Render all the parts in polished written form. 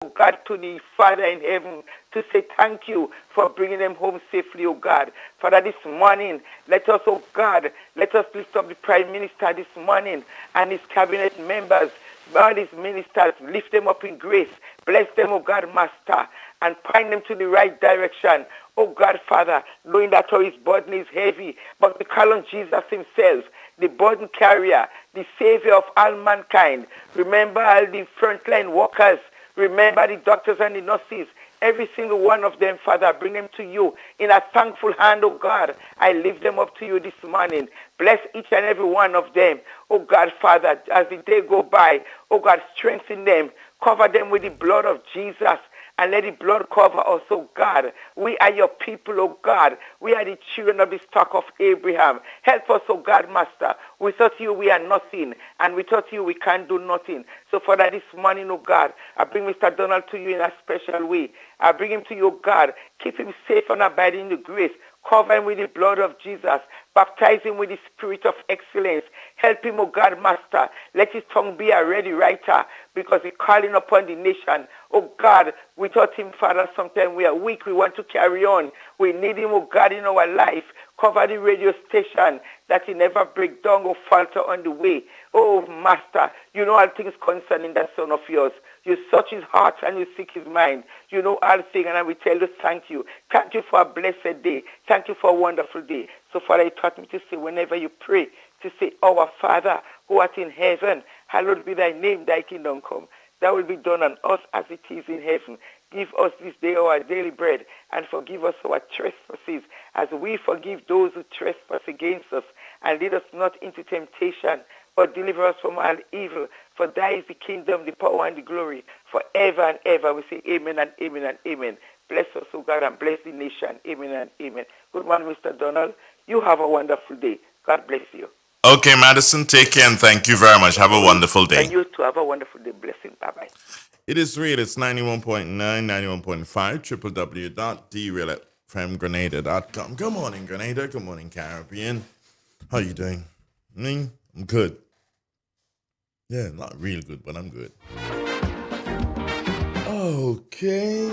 oh God, to the Father in heaven to say thank you for bringing them home safely, oh God. Father, this morning, let us, oh God, let us lift up the Prime Minister this morning and his cabinet members, all his ministers, lift them up in grace. Bless them, oh God, Master, and point them to the right direction. Oh God, Father, knowing that all his burden is heavy, but we call on Jesus himself, the burden carrier, the Savior of all mankind. Remember all the frontline workers. Remember the doctors and the nurses. Every single one of them, Father, bring them to you in a thankful hand, oh God. I lift them up to you this morning. Bless each and every one of them, oh God, Father, as the day go by. Oh God, strengthen them. Cover them with the blood of Jesus. And let the blood cover us, oh God. We are your people, oh God. We are the children of the stock of Abraham. Help us, oh God, Master. Without you, we are nothing. And without you, we can't do nothing. So, Father, this morning, oh God, I bring Mr. Donald to you in a special way. I bring him to you, oh God. Keep him safe and abiding in the grace. Cover him with the blood of Jesus. Baptize him with the spirit of excellence. Help him, oh God, Master. Let his tongue be a ready writer because he's calling upon the nation. Oh God, without him, Father, sometimes we are weak. We want to carry on. We need him, oh God, in our life. Cover the radio station that he never break down or falter on the way. Oh, Master, you know all things concerning that son of yours. You search his heart and you seek his mind. You know all things, and I will tell you thank you. Thank you for a blessed day. Thank you for a wonderful day. So, Father, you taught me to say whenever you pray, to say, Our Father, who art in heaven, hallowed be thy name, thy kingdom come. That will be done on us as it is in heaven. Give us this day our daily bread, and forgive us our trespasses, as we forgive those who trespass against us. And lead us not into temptation, but deliver us from all evil. For thy is the kingdom, the power, and the glory, forever and ever. We say amen and amen and amen. Bless us, O God, and bless the nation. Amen and amen. Good morning, Mr. Donald. You have a wonderful day. God bless you. Okay, Madison, take care and thank you very much. Have a wonderful day. And you too, have a wonderful day. Blessing. Bye-bye. It is real. It's 91.9, 91.5, www.derailedfromgrenada.com. Good morning, Grenada. Good morning, Caribbean. How you doing? Me? I'm good. Yeah, not real good, but I'm good. Okay.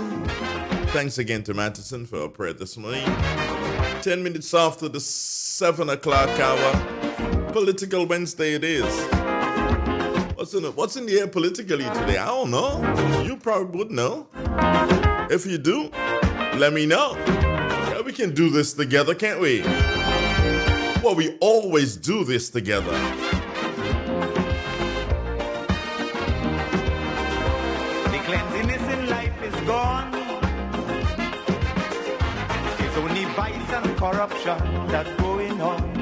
Thanks again to Madison for our prayer this morning. 10 minutes after the 7 o'clock hour. Political Wednesday it is. What's in the air politically today? I don't know. You probably would know. If you do, let me know. Yeah, we can do this together, can't we? Well, we always do this together. The cleanliness in life is gone. It's only vice and corruption that's going on.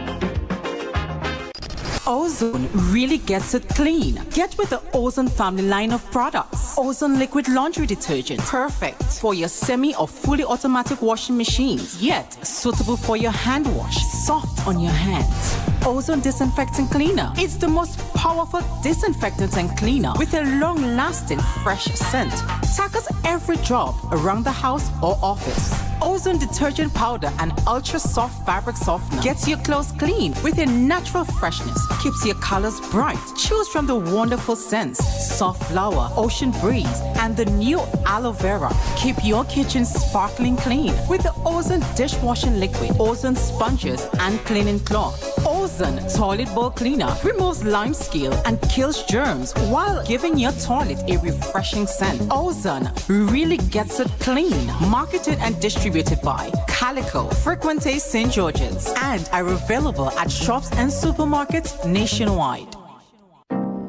Ozone really gets it clean. Get with the Ozone family line of products. Ozone liquid laundry detergent. Perfect for your semi or fully automatic washing machines. Yet suitable for your hand wash. Soft on your hands. Ozone disinfectant cleaner. It's the most powerful disinfectant and cleaner with a long-lasting fresh scent. Tackles every job around the house or office. Ozone detergent powder and ultra soft fabric softener gets your clothes clean with a natural freshness. Keeps your colors bright. Choose from the wonderful scents: soft flower, ocean breeze, and the new aloe vera. Keep your kitchen sparkling clean with the Ozone dishwashing liquid, Ozone sponges, and cleaning cloth. Ozone toilet bowl cleaner removes lime scale and kills germs while giving your toilet a refreshing scent. Ozone really gets it clean. Marketed and distributed by Calico, Frequente St. George's, and are available at shops and supermarkets nationwide.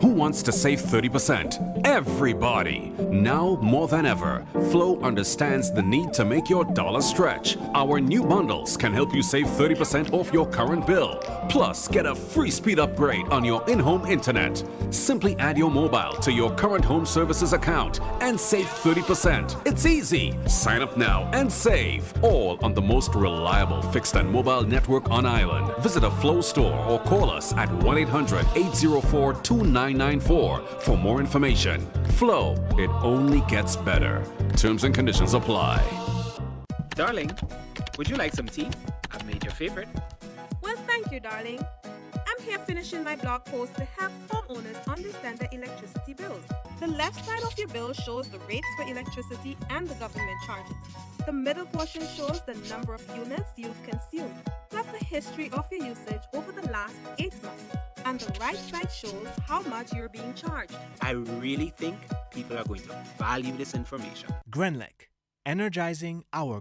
Who wants to save 30%? Everybody! Now more than ever, Flow understands the need to make your dollar stretch. Our new bundles can help you save 30% off your current bill. Plus, get a free speed upgrade on your in-home internet. Simply add your mobile to your current home services account and save 30%. It's easy. Sign up now and save. All on the most reliable fixed and mobile network on island. Visit a Flow store or call us at 1-800-804-2994 for more information. Flow, it only gets better. Terms and conditions apply. Darling, would you like some tea? I've made your favorite. Well, thank you, darling. I'm here finishing my blog post to help homeowners understand their electricity bills. The left side of your bill shows the rates for electricity and the government charges. The middle portion shows the number of units you've consumed, plus a history of your usage over the last 8 months. And the right side shows how much you're being charged. I really think people are going to value this information. Grenlak, energizing our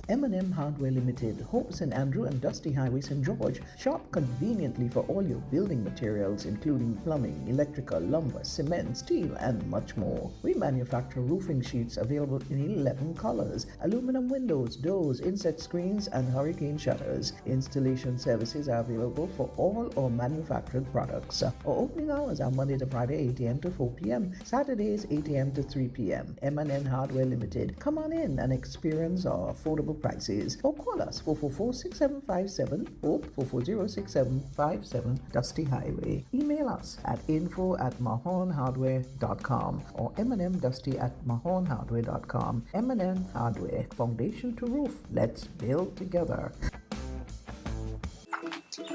M&M Hardware Limited, Hope St. Andrew and Dusty Highway St. George. Shop conveniently for all your building materials including plumbing, electrical, lumber, cement, steel and much more. We manufacture roofing sheets available in 11 colors, aluminum windows, doors, insect screens and hurricane shutters. Installation services are available for all our manufactured products. Our opening hours are Monday to Friday 8 a.m. to 4 p.m., Saturdays 8 a.m. to 3 p.m. M&M Hardware Limited. Come on in and experience our affordable prices, or call us 444-6757 or 440-6757 Dusty Highway. Email us at info@mahonhardware.com or mnmdusty@mahonhardware.com. M&M Hardware, foundation to roof. Let's build together.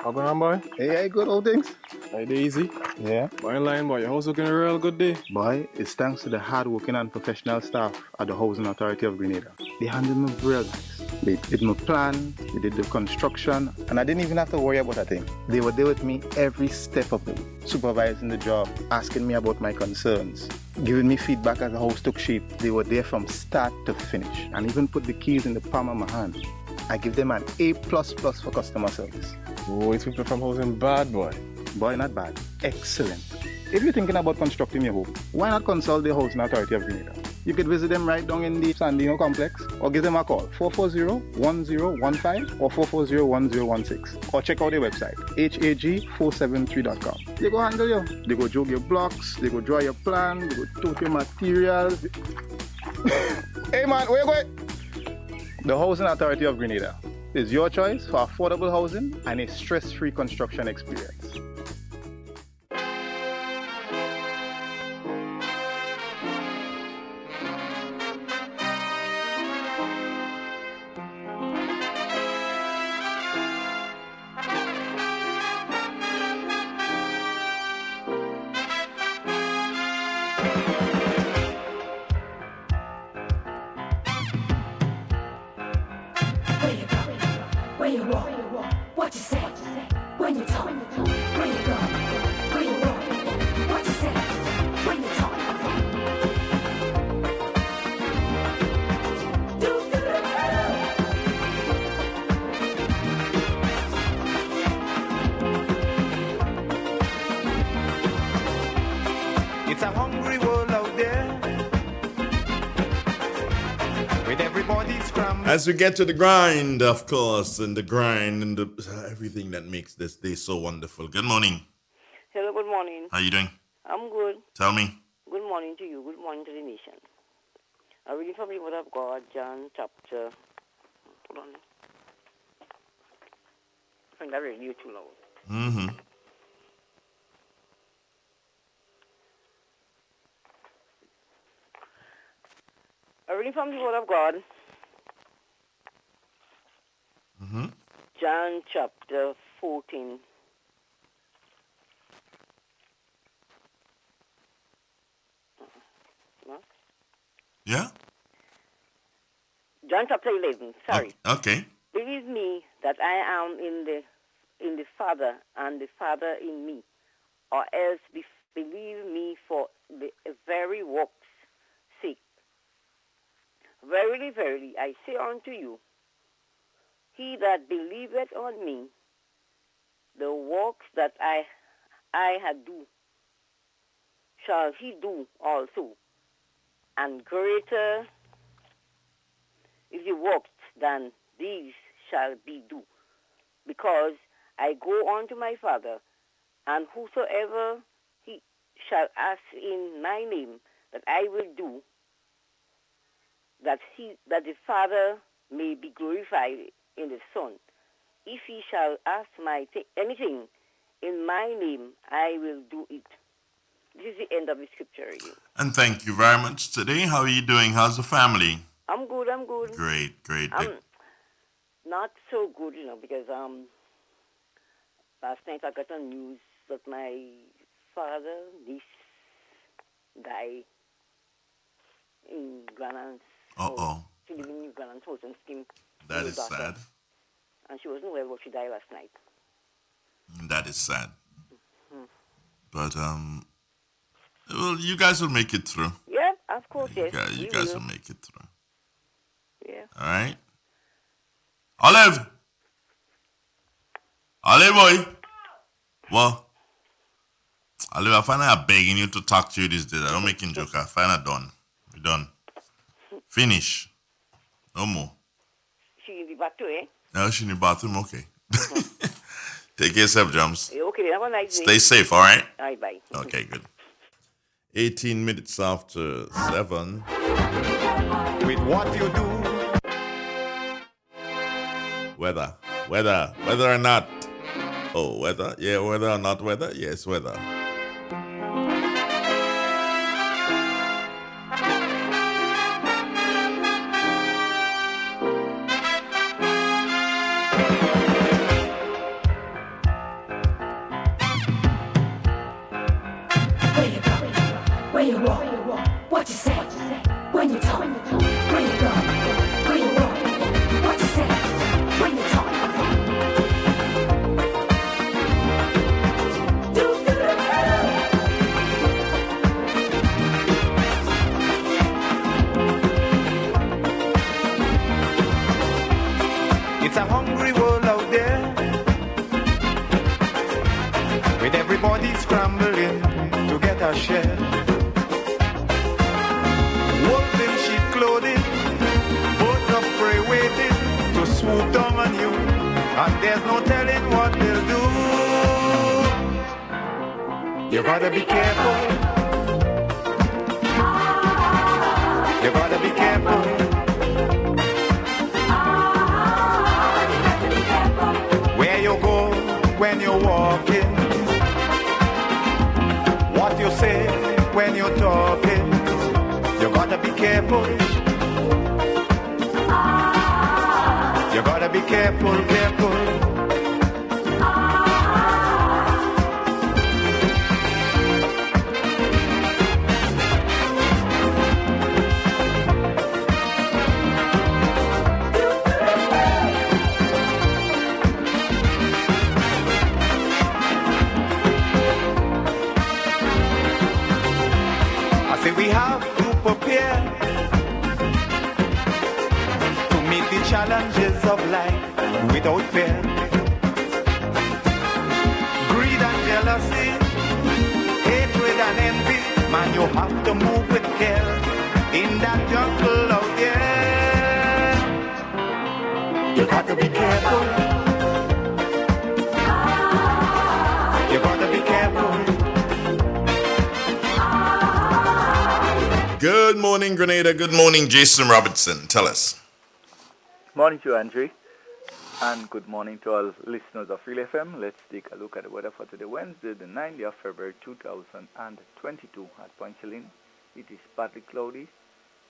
How going on, boy? Hey, good old things. Hey, easy. Yeah. Boy, in line, boy. Your house looking a real good day. Boy, it's thanks to the hard-working and professional staff at the Housing Authority of Grenada. They handled me real nice. They did my plan, they did the construction, and I didn't even have to worry about a thing. They were there with me every step of the way, supervising the job, asking me about my concerns, giving me feedback as the house took shape. They were there from start to finish, and even put the keys in the palm of my hand. I give them an A++ for customer service. Oh, it's people from housing bad, boy. Boy, not bad. Excellent. If you're thinking about constructing your home, why not consult the Housing Authority of Grenada? You could visit them right down in the Sandino complex or give them a call 440-1015 or 440-1016 or check out their website hag473.com. They go handle you. They go jog your blocks, they go draw your plan, they go tote your materials. Hey man, where you going? The Housing Authority of Grenada is your choice for affordable housing and a stress-free construction experience. It's a hungry world out there with everybody scrambling. As we get to the grind, of course, and the grind and everything that makes this day so wonderful. Good morning. Hello, good morning. How you doing? I'm good. Tell me. Good morning to you. Good morning to the nation. I'm reading from the Word of God, John chapter. Hold on. I think that radio too loud. Mm-hmm. I'm reading from the Word of God, Mm-hmm. John chapter 14. What? Yeah? John chapter 11. Sorry. Okay. Believe me that I am in the Father and the Father in me, or else believe me for the very works' sake. Verily, verily, I say unto you, he that believeth on me, the works that I had do, shall he do also, and greater is the works than these shall be do, because I go unto my Father, and whosoever he shall ask in my name, that I will do, that the Father may be glorified in the Son. If he shall ask anything in my name, I will do it. This is the end of the scripture reading. And thank you very much today. How are you doing? How's the family? I'm good. Great. I'm not so good, because last night I got on news that my father, niece, died in Grenada's Uh-oh. She lived in Grenada's house in Skim. That is sad. And she wasn't well, but she died last night. That is sad. Mm-hmm. But, well, you guys will make it through. Yeah, of course, yes. You guys will make it through. Yeah. All right? Olive, boy. What? Olive, I find I'm begging you to talk to you these days. I don't make a joke. I find I'm done. We're done. Finish. No more. She in the bathroom, eh? No, she's in the bathroom. Okay. Take care of yourself, Jums. Okay, have a nice day. Stay safe, all right? All right, bye. Okay, good. 18 minutes after 7. With what you do. Weather or not. Oh, weather? Yeah, whether or not weather? Yes, weather. Where you walk, what you say, when you talk, where you go, where you walk, what you say, when you talk. It's a hungry world out there, with everybody scrambling to get a share. Wolves in sheep clothing, birds of prey waiting to swoop down on you, and there's no telling what they'll do. You gotta be careful. You gotta be careful. Where you go when you're walking, what you say when you're talking. You gotta be careful. You gotta be careful, careful. I say we have to prepare to meet the challenges of life without fear. Greed and jealousy, hatred and envy, man, you have to move with care in that jungle out there. You got to be careful. You got to be careful. Good morning, Grenada. Good morning, Jason Robertson. Tell us. Morning to you, Andre. And good morning to all listeners of Real FM. Let's take a look at the weather for today, Wednesday, the 9th of February 2022 at Point Cheline. It is partly cloudy.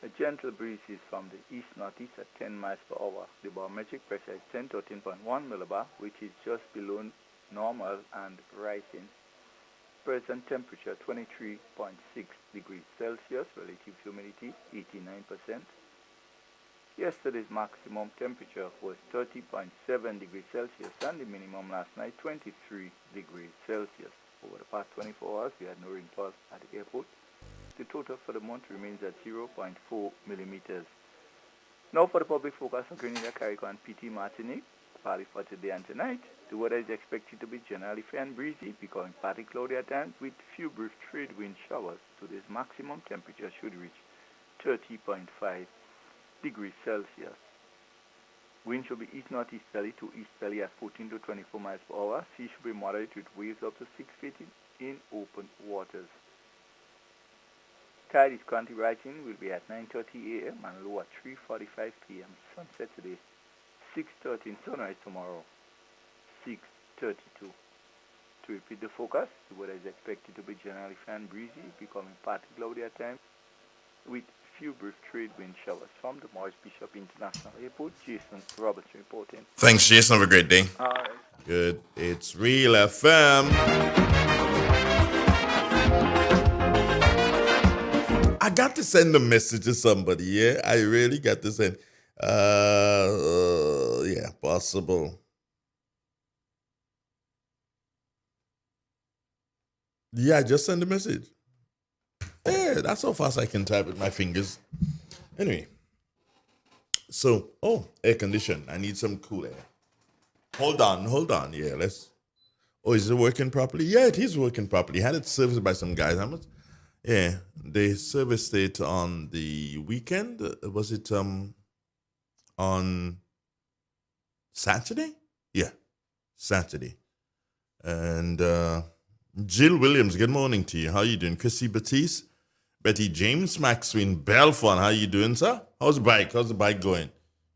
A gentle breeze is from the east-northeast at 10 miles per hour. The barometric pressure is 1013.1 millibar, which is just below normal and rising. Present temperature 23.6 degrees Celsius, relative humidity 89%. Yesterday's maximum temperature was 30.7 degrees Celsius and the minimum last night 23 degrees Celsius. Over the past 24 hours we had no rainfall at the airport. The total for the month remains at 0.4 millimeters. Now for the public focus on Grenada, Carriacou, PT Martinique. Partly for today and tonight, the weather is expected to be generally fair and breezy, becoming partly cloudy at times with few brief trade wind showers. Today's maximum temperature should reach 30.5 degrees Celsius. Wind should be east-northeasterly to easterly at 14 to 24 miles per hour. Sea should be moderate with waves up to 6 feet in open waters. Tide is currently rising, will be at 9:30 a.m. and low at 3:45 p.m. Sunset today. 6:13 sunrise tomorrow, 6:32. To repeat the forecast, the weather is expected to be generally fair and breezy, becoming partly cloudy at times, with few brief trade wind showers. From the Morris Bishop International Airport, Jason Robertson reporting. Thanks, Jason. Have a great day. All right. Good. It's Real FM. got to send a message to somebody. Yeah, I really got to send. Yeah, possible. Yeah, I just send a message. Yeah, that's how fast I can type with my fingers. Anyway, so air condition. I need some cool air. Hold on. Yeah, let's. Oh, is it working properly? Yeah, it is working properly. Had it serviced by some guys. Yeah, they serviced it on the weekend. Was it on Saturday? Yeah, Saturday. And Jill Williams, good morning to you. How you doing? Chrissy Batiste, Betty James, Maxwin Belfon, how you doing, sir? How's the bike? How's the bike going?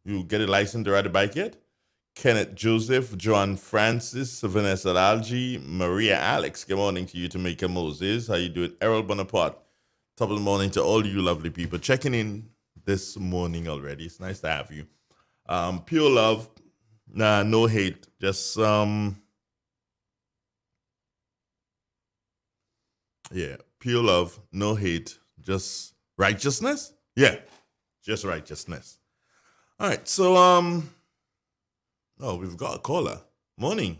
You get a license to ride a bike yet? Kenneth Joseph, Joan Francis, Vanessa Algie, Maria Alex, good morning to you, Tamika Moses. How you doing? Errol Bonaparte, top of the morning to all you lovely people checking in this morning already. It's nice to have you. Pure love, nah, no hate, just yeah, pure love, no hate, just righteousness. Yeah, just righteousness. All right, so we've got a caller. Morning.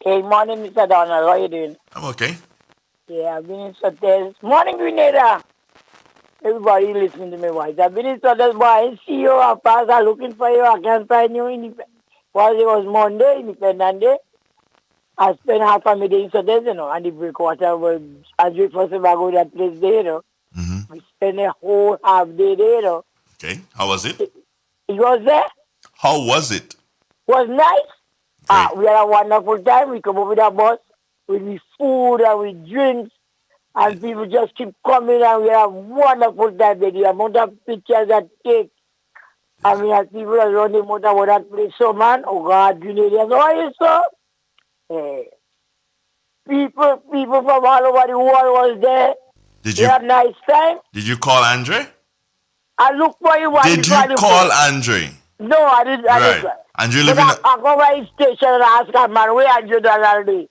Hey, morning, Mr. Donald. How are you doing? I'm okay. Yeah, I've been in Sotels. Morning, Grenada. Everybody listening to my voice. I've been in Sotels, boy. I see you. I pass. I'm looking for you. I can't find you. Well, it was Monday, Independent Day. I spent half of my day in Sotels, and the breakwater was, as we first of all go to that place there, Mm-hmm. We spent a whole half day there, Okay, how was it? It was there. How was it? Was nice. We had a wonderful time. We come up with a bus with the food and with drinks, and people just keep coming, and we had a wonderful time. The amount of pictures that take. I mean, as people are running out of that place. So, man, oh God, Grenadians, how are you, sir? People from all over the world was there. We had a nice time. Did you call Andre? I looked for you. Did you call Andre? No, I didn't. Right. Andre But living. I go by his station and ask him, man, where are you done all day?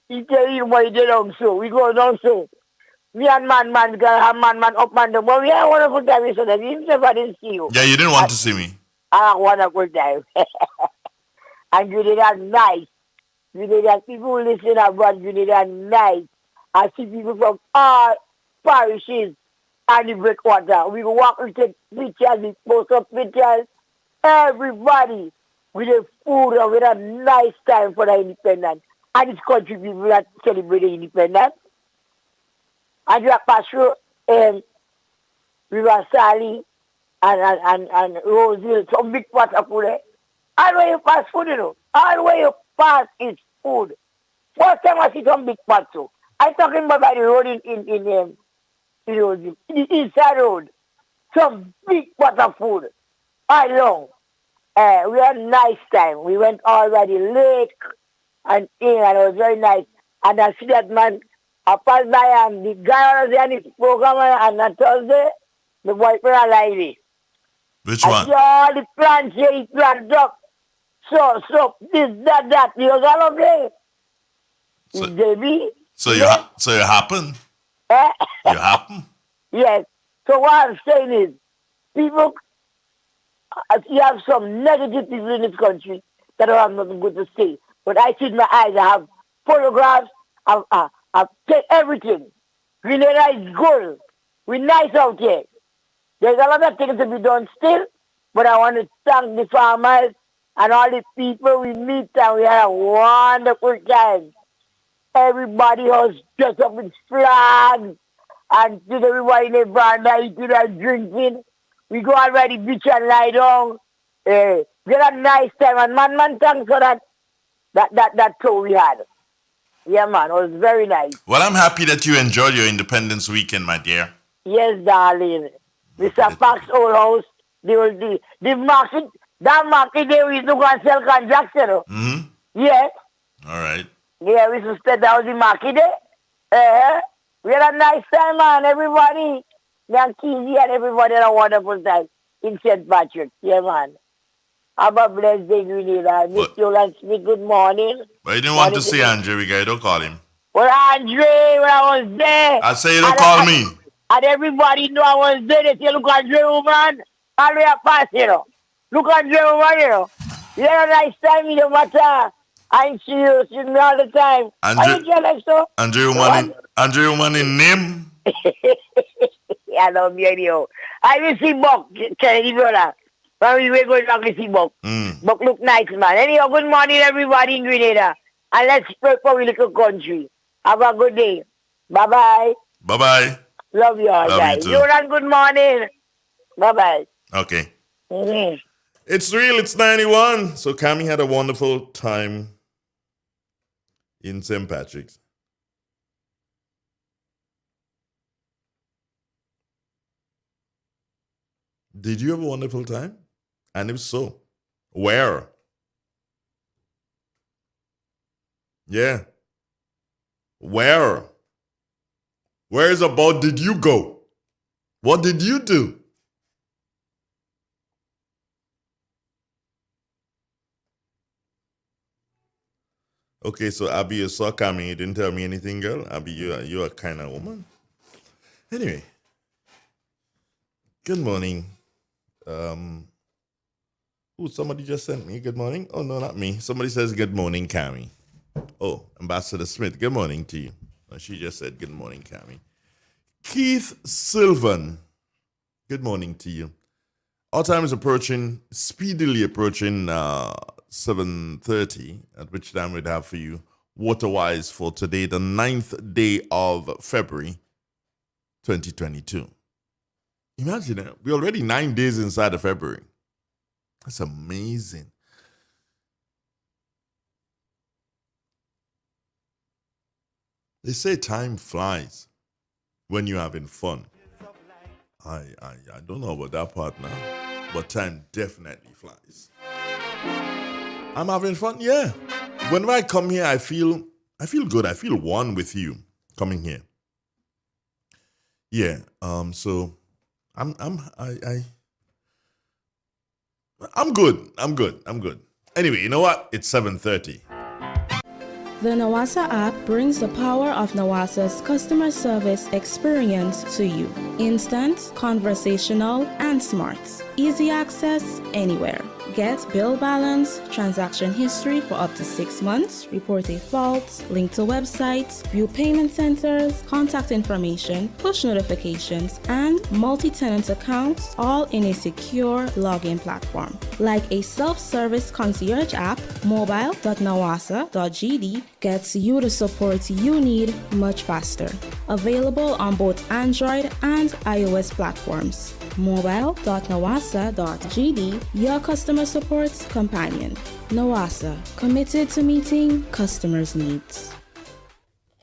He tell you what he did down so. We go down so. Me and man, up man down. But we had a wonderful time yesterday. Even if I didn't see you. Yeah, you didn't want to see me. I had a wonderful time. And you did that nice. You did that people listen about you did that nice. I see people from all parishes and the breakwater. We walk, we take pictures, we post up pictures. Everybody with the food and with a nice time for the independence. And this country people that celebrate independence. And you have passed through River Sally and Roseville, some big part of food. All where you pass food, All where you pass is food. First time I see some big part too. I'm talking about by the road in Roseville, the east side road. Some big pot of food. All long. We had a nice time. We went all by the lake and it was very nice. And I see that man, I passed by and the guy was there in his program and on Thursday, the boyfriend alive. Which one? I see all the plants here, he planted up. So, this, that. He was all okay. So, baby. So you happen? You happen? Yes. So what I'm saying is, people, you have some negative people in this country that don't have nothing good to say. But I see in my eyes, I have photographs, I've take everything. Grenada is good. We're nice out here. There's a lot of things to be done still, but I want to thank the farmers and all the people we meet, and we had a wonderful time. Everybody was dressed up with flags, and did everybody in the veranda eating and drinking. We go out by the beach and lie down. We had a nice time, and man, thanks for that tour we had. Yeah, man, it was very nice. Well, I'm happy that you enjoyed your Independence weekend, my dear. Yes, darling. Mr. Park's old house, the market, that market there we used to go and sell contracts, Mm-hmm. Yes. All right. Yeah, we used to stay down the market there. We had a nice time, man, everybody. Me and Kizzy and everybody had a wonderful time in St. Patrick. Yeah, man. Have a blessed day, Grenada. Miss Yolan Smith, good morning. But you didn't want to see Andre, you don't call him. Well, Andre, when I was there. I say you don't call me. And everybody know I was there. They say, look at Dre woman. All way up past, you know. Look at Dre woman, you know. You had a nice time, you know, matter. I see you, see me all the time. Are you jealous, though? Andre woman in name. I love you, anyhow. I will see Buck, Kennedy brother. When we were going to see Buck. Buck look nice, man. Anyhow, good morning, everybody in Grenada. And let's pray for our little country. Have a good day. Bye-bye. Bye-bye. Love you all, guys. Jordan, good morning. Bye-bye. Okay. Mm-hmm. It's real, it's 91. So Cammy had a wonderful time in St. Patrick's. Did you have a wonderful time? And if so, where? Yeah. Where? Where's about did you go? What did you do? Okay, so Abby, you saw Cammy. You didn't tell me anything, girl. Abby, you're a kind of woman. Anyway, good morning. Somebody just sent me good morning. Oh, no, not me. Somebody says good morning, Cammy. Oh, Ambassador Smith, good morning to you. Oh, she just said good morning, Cammy. Keith Sylvan, good morning to you. Our time is speedily approaching 7:30, at which time we'd have for you Waterwise for today, the 9th day of February 2022. Imagine it. We're already 9 days inside of February. That's amazing. They say time flies when you're having fun. I don't know about that part now, but time definitely flies. I'm having fun, yeah. Whenever I come here, I feel good. I feel one with you coming here. Yeah. So I'm good. I'm good. Anyway, you know what? It's 7:30. The Nawasa app brings the power of Nawasa's customer service experience to you. Instant, conversational, and smart. Easy access anywhere. Get bill balance, transaction history for up to 6 months, report a fault, link to websites, view payment centers, contact information, push notifications, and multi-tenant accounts, all in a secure login platform. Like a self-service concierge app, mobile.nawasa.gd gets you the support you need much faster. Available on both Android and iOS platforms. mobile.nawasa.gd, your customer support companion. Nawasa, committed to meeting customers' needs.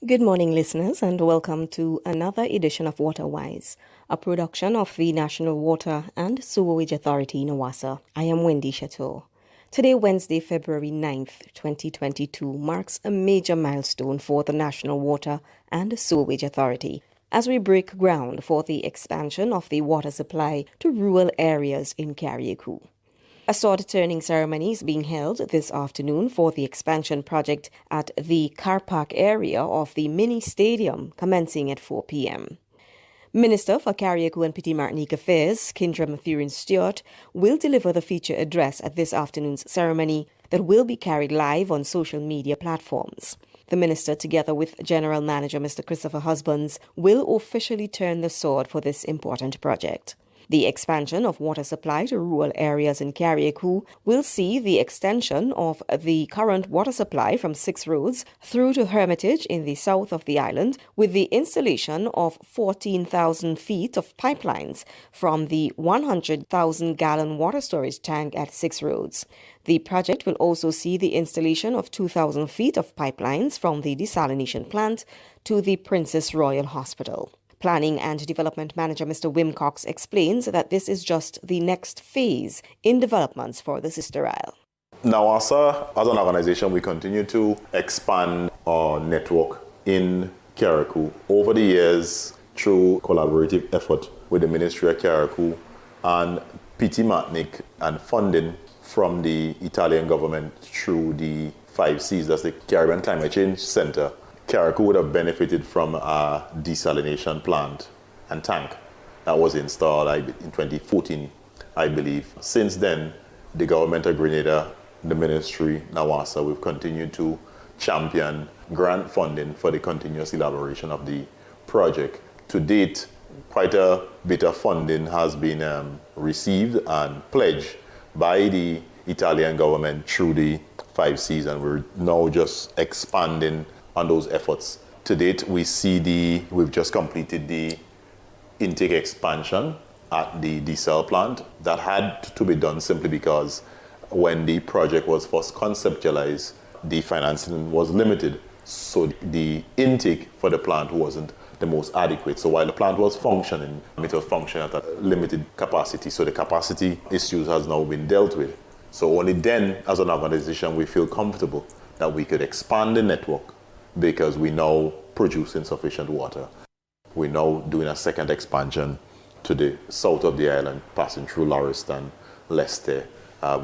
Good morning, listeners, and welcome to another edition of Waterwise, a production of the National Water and Sewerage Authority, Nawasa. I am Wendy Chateau. Today, Wednesday, February 9th, 2022, marks a major milestone for the National Water and Sewerage Authority, as we break ground for the expansion of the water supply to rural areas in Carriacou. A sword-turning ceremony is being held this afternoon for the expansion project at the car park area of the mini stadium, commencing at 4 p.m. Minister for Carriacou and Petite Martinique Affairs, Kindra Mathurin-Stewart, will deliver the feature address at this afternoon's ceremony that will be carried live on social media platforms. The minister, together with General Manager Mr. Christopher Husbands, will officially turn the sword for this important project. The expansion of water supply to rural areas in Carriacou will see the extension of the current water supply from 6 roads through to Hermitage in the south of the island, with the installation of 14,000 feet of pipelines from the 100,000-gallon water storage tank at 6 roads. The project will also see the installation of 2,000 feet of pipelines from the desalination plant to the Princess Royal Hospital. Planning and Development Manager Mr. Wim Cox explains that this is just the next phase in developments for the Sister Isle. Nawasa, as an organization, we continue to expand our network in Carriacou over the years through collaborative effort with the Ministry of Carriacou and Petite Martinique, and funding from the Italian government through the 5Cs, that's the Caribbean Climate Change Center. Carriacou would have benefited from a desalination plant and tank that was installed in 2014, I believe. Since then, the government of Grenada, the ministry, NAWASA, we've continued to champion grant funding for the continuous elaboration of the project. To date, quite a bit of funding has been received and pledged by the Italian government through the 5Cs, and we're now just expanding on those efforts. To date, we've just completed the intake expansion at the diesel plant. That had to be done simply because when the project was first conceptualized, the financing was limited. So the intake for the plant wasn't the most adequate. So while the plant was functioning, it was functioning at a limited capacity. So the capacity issues has now been dealt with. So only then, as an organization, we feel comfortable that we could expand the network because we now produce insufficient water. We're now doing a second expansion to the south of the island, passing through Lauriston, Leicester,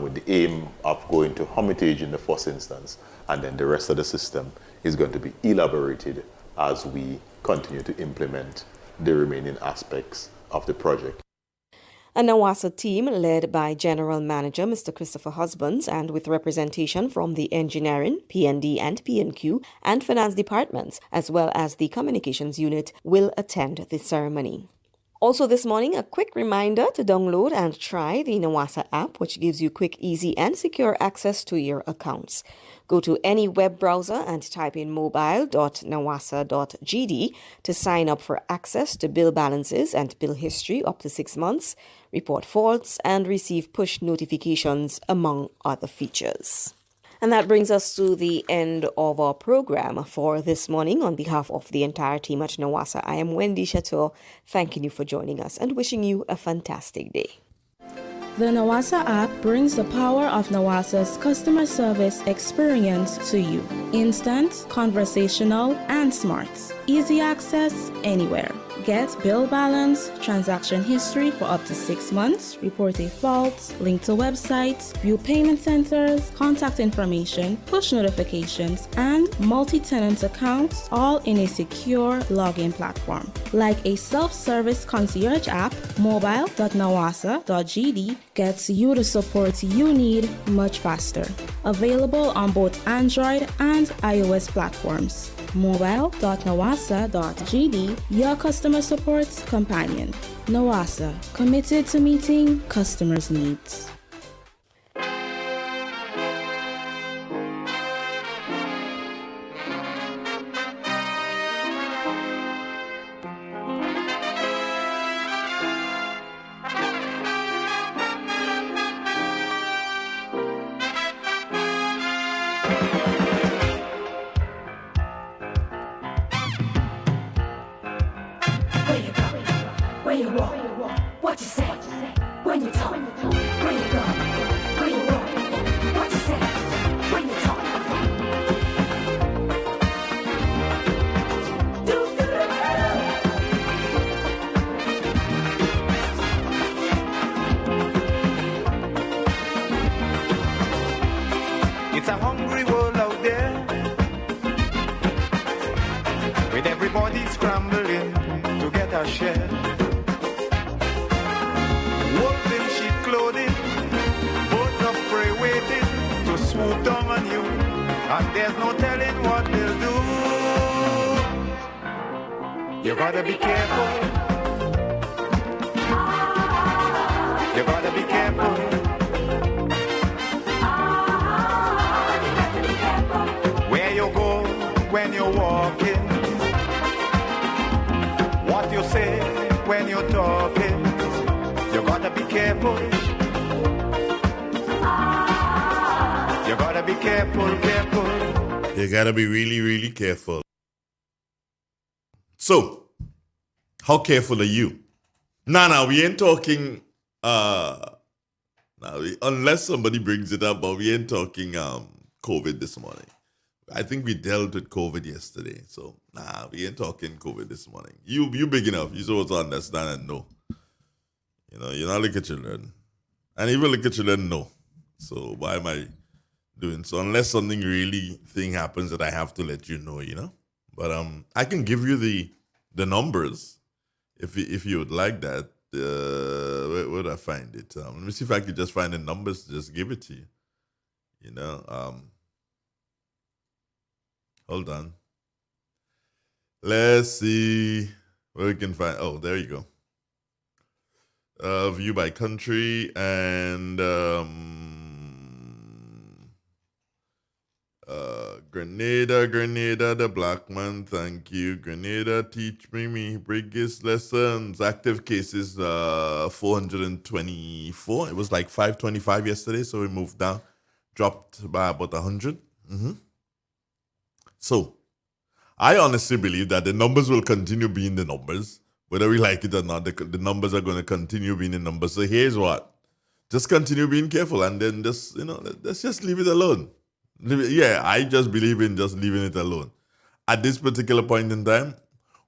with the aim of going to Hermitage in the first instance, and then the rest of the system is going to be elaborated as we continue to implement the remaining aspects of the project. A NAWASA team led by General Manager Mr. Christopher Husbands and with representation from the Engineering, P&D and P&Q and Finance departments, as well as the Communications Unit, will attend the ceremony. Also this morning, a quick reminder to download and try the NAWASA app, which gives you quick, easy and secure access to your accounts. Go to any web browser and type in mobile.nawasa.gd to sign up for access to bill balances and bill history up to 6 months, report faults, and receive push notifications, among other features. And that brings us to the end of our program for this morning. On behalf of the entire team at NAWASA, I am Wendy Chateau, thanking you for joining us and wishing you a fantastic day. The NAWASA app brings the power of NAWASA's customer service experience to you. Instant, conversational, and smart. Easy access anywhere. Get bill balance, transaction history for up to 6 months, report a fault, link to websites, view payment centers, contact information, push notifications, and multi-tenant accounts, all in a secure login platform. Like a self-service concierge app, mobile.nawasa.gd gets you the support you need much faster. Available on both Android and iOS platforms. mobile.nawasa.gd, your customer support companion. NAWASA, committed to meeting customers' needs. Where you walk, what you say, when you talk, where you go, where you walk, what you say, when you talk. It's a hungry world out there, with everybody scrambling to get a share. Wolves in sheep clothing, both of prey waiting to swoop down on you, and there's no telling what they'll do. You gotta be careful. You gotta be careful. Where you go when you're walking, what you say when you're talking. You gotta be careful. You gotta be careful, careful. You gotta be really, really careful. So, how careful are you? Nah, we ain't talking, unless somebody brings it up, but we ain't talking COVID this morning. I think we dealt with COVID yesterday, so we ain't talking COVID this morning. You big enough, you're supposed to understand and know. You know, you're not like a children. And even like a children know. So why am I doing so? Unless something really thing happens that I have to let you know, you know? But I can give you the numbers if you would like that, where would I find it? Let me see if I could just find the numbers to just give it to you. You know, hold on. Let's see where we can find. Oh, there you go. View by country and Grenada, the black man, thank you. Grenada, teach me biggest lessons. Active cases, 424. It was like 525 yesterday, so we moved down, dropped by about 100. So, I honestly believe that the numbers will continue being the numbers. Whether we like it or not, the numbers are going to continue being the numbers. So here's what. Just continue being careful and then just, let's just leave it alone. Yeah, I just believe in just leaving it alone. At this particular point in time,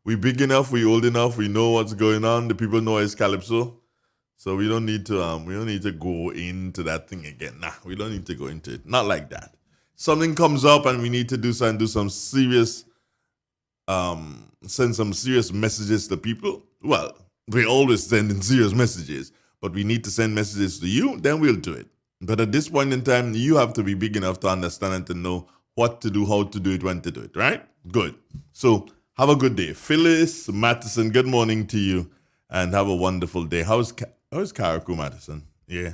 we big enough, we old enough, we know what's going on. The people know it's Calypso. So we don't need to go into that thing again. Nah, we don't need to go into it. Not like that. Something comes up and we need to do some serious send some serious messages to people. Well, we're always sending serious messages, but we need to send messages to you, then we'll do it. But at this point in time, you have to be big enough to understand and to know what to do, how to do it, when to do it, right? Good. So have a good day. Phyllis Matheson, good morning to you, and have a wonderful day. How's Karaku, Matheson? Yeah.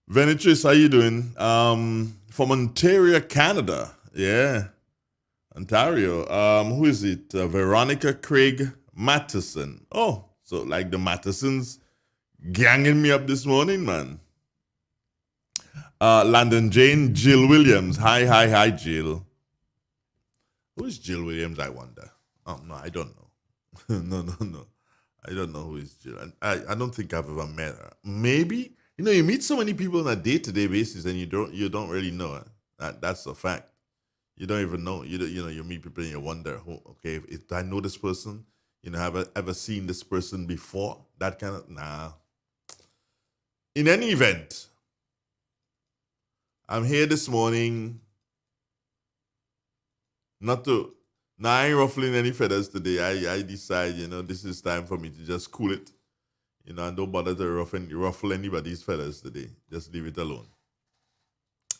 Venetrice, how you doing? From Ontario, Canada. Yeah. Ontario. Who is it? Veronica Craig Matheson. Oh, so like the Mathesons ganging me up this morning, man. Landon Jane, Jill Williams. Hi, Jill. Who is Jill Williams, I wonder? Oh, no, I don't know. No. I don't know who is Jill. I don't think I've ever met her. Maybe. You meet so many people on a day-to-day basis and you don't really know her. That's a fact. You don't even know. You meet people and you wonder, okay, if I know this person, have I ever seen this person before? That kind of, nah. In any event, I'm here this morning I ain't ruffling any feathers today. I decide, this is time for me to just cool it. And don't bother to ruffle anybody's feathers today. Just leave it alone.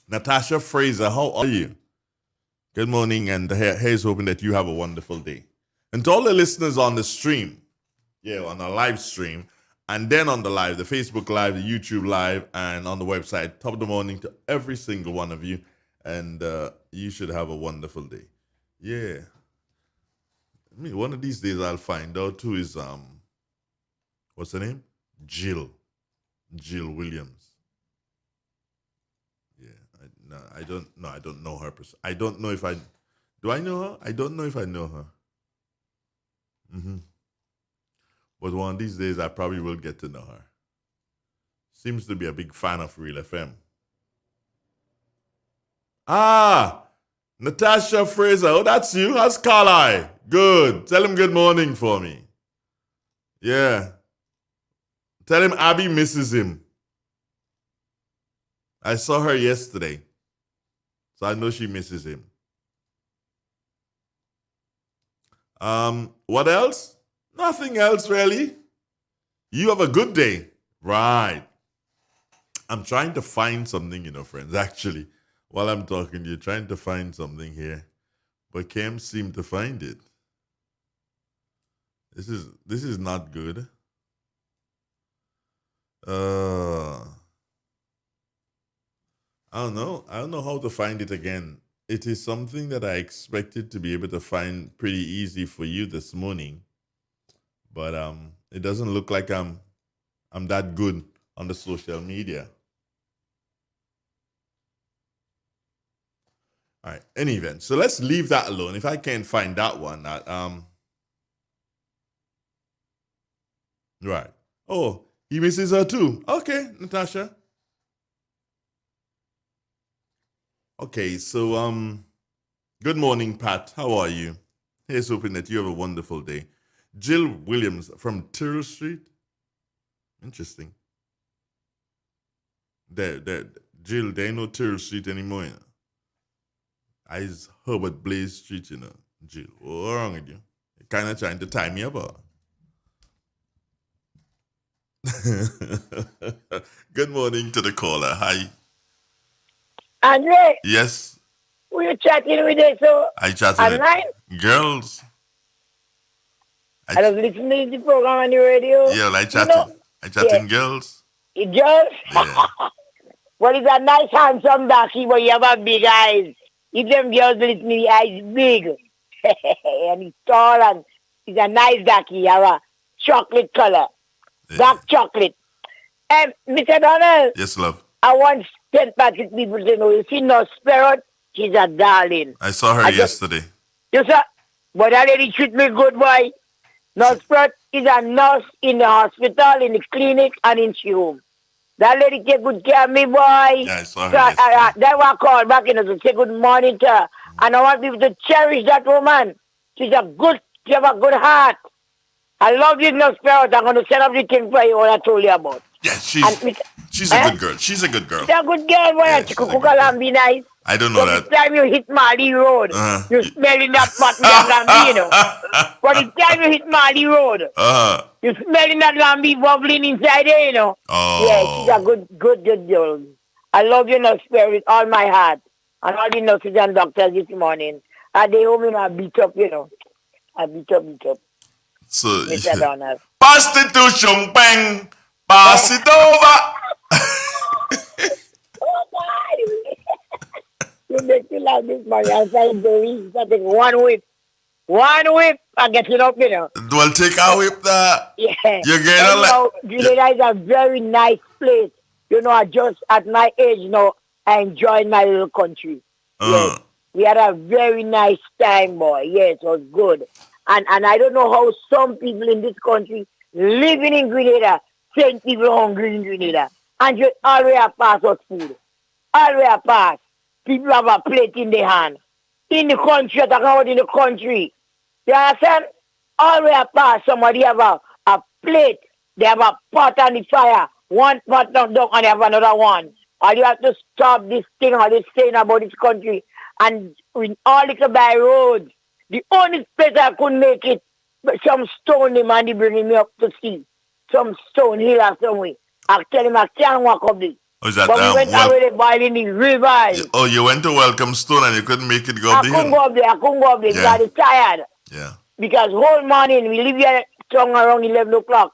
Natasha Fraser, how are you? Good morning, and here's hoping that you have a wonderful day. And to all the listeners on the stream, on our live stream, and then on the live, the Facebook Live, the YouTube Live, and on the website, top of the morning to every single one of you, and you should have a wonderful day. Yeah. One of these days I'll find out who is, what's her name? Jill Williams. I don't know her. I don't know if do I know her? I don't know if I know her. But one of these days, I probably will get to know her. Seems to be a big fan of Real FM. Natasha Fraser. Oh, that's you. How's Carly? Good. Tell him good morning for me. Yeah. Tell him Abby misses him. I saw her yesterday. So I know she misses him. What else? Nothing else, really. You have a good day. Right. I'm trying to find something, friends, actually. While I'm talking to you, trying to find something here. But can't seem to find it. This is not good. I don't know how to find it again. It is something that I expected to be able to find pretty easy for you this morning. But it doesn't look like I'm that good on the social media. All right, any event. So let's leave that alone. If I can't find that one, right. Oh, he misses her too. Okay, Natasha. Okay, so good morning, Pat. How are you? Here's hoping that you have a wonderful day. Jill Williams from Tyrrell Street. Interesting. Jill, there ain't no Tyrrell Street anymore. It's Herbert Blaze Street, Jill. What's wrong with you? You're kind of trying to tie me up. Or? Good morning to the caller. Hi. Andre, Yes, who you chatting with there, so I chatted online? with girls. I was listening to the program on the radio. Yeah, I You know, chatting. I yeah, chatting girls. it just, Yeah. well, it's a nice handsome darky, but you have a big eyes. If them girls listen, the eyes big. And he's tall and he's a nice darky. He have a chocolate color. Dark chocolate. Mr. Donald. Yes, love. I want St. Patrick people to know, you see no spirit, she's a darling. I saw her yesterday. You saw, but that lady treat me good, boy. No spirit is a nurse in the hospital, in the clinic, and in she home. That lady take good care of me, boy. Yeah, I saw her So, yesterday. that's why I called back in to say good morning to her. And I want people to cherish that woman. She have a good heart. I love you, no spirit. I'm going to set up the thing for you, what I told you about. Yeah, she's a good girl. She's a good girl. She's a good girl, boy. Yeah, she could cook a lamb nice. I don't know that. The time you hit Mali Road, you smelling that pot that lamb, you know. But the time you hit Mali Road, you smelling that lamb bubbling inside there, you know. Oh. Yeah, she's a good girl. I love you, no spirit, with all my heart. And all the nurses and doctors this morning. And they home, you know, I beat up, you know. I beat up. So, Mr. Donald. Prostitution, bang. Pass it over. Oh, God. You make me laugh this morning. I'm trying to take one whip. I get it up, you know. Well, take a whip there. Yeah. You get Grenada is a very nice place. You know, I just at my age, you know, I enjoyed my little country. Yes. We had a very nice time, boy. Yes, it was good. And I don't know how some people in this country living in Grenada saying people hungry in Grenada. And you always have pass us food. Always have pass. People have a plate in their hand. In the country, talking about in the country. You understand? Always have pass. Somebody have a plate. They have a pot on the fire. One pot down and they have another one. And you have to stop this thing or this saying about this country. And in all little by roads, the only place I couldn't make it, some stone the man they bringing me up to see. Some stone hill or somewhere. I tell him I can't walk up there. Oh, is that, but we went already boiling the rivers. Oh, you went to Welcome Stone and you couldn't make it go I up the hill? couldn't go up there because I was tired. Yeah. Because whole morning we leave here around 11 o'clock.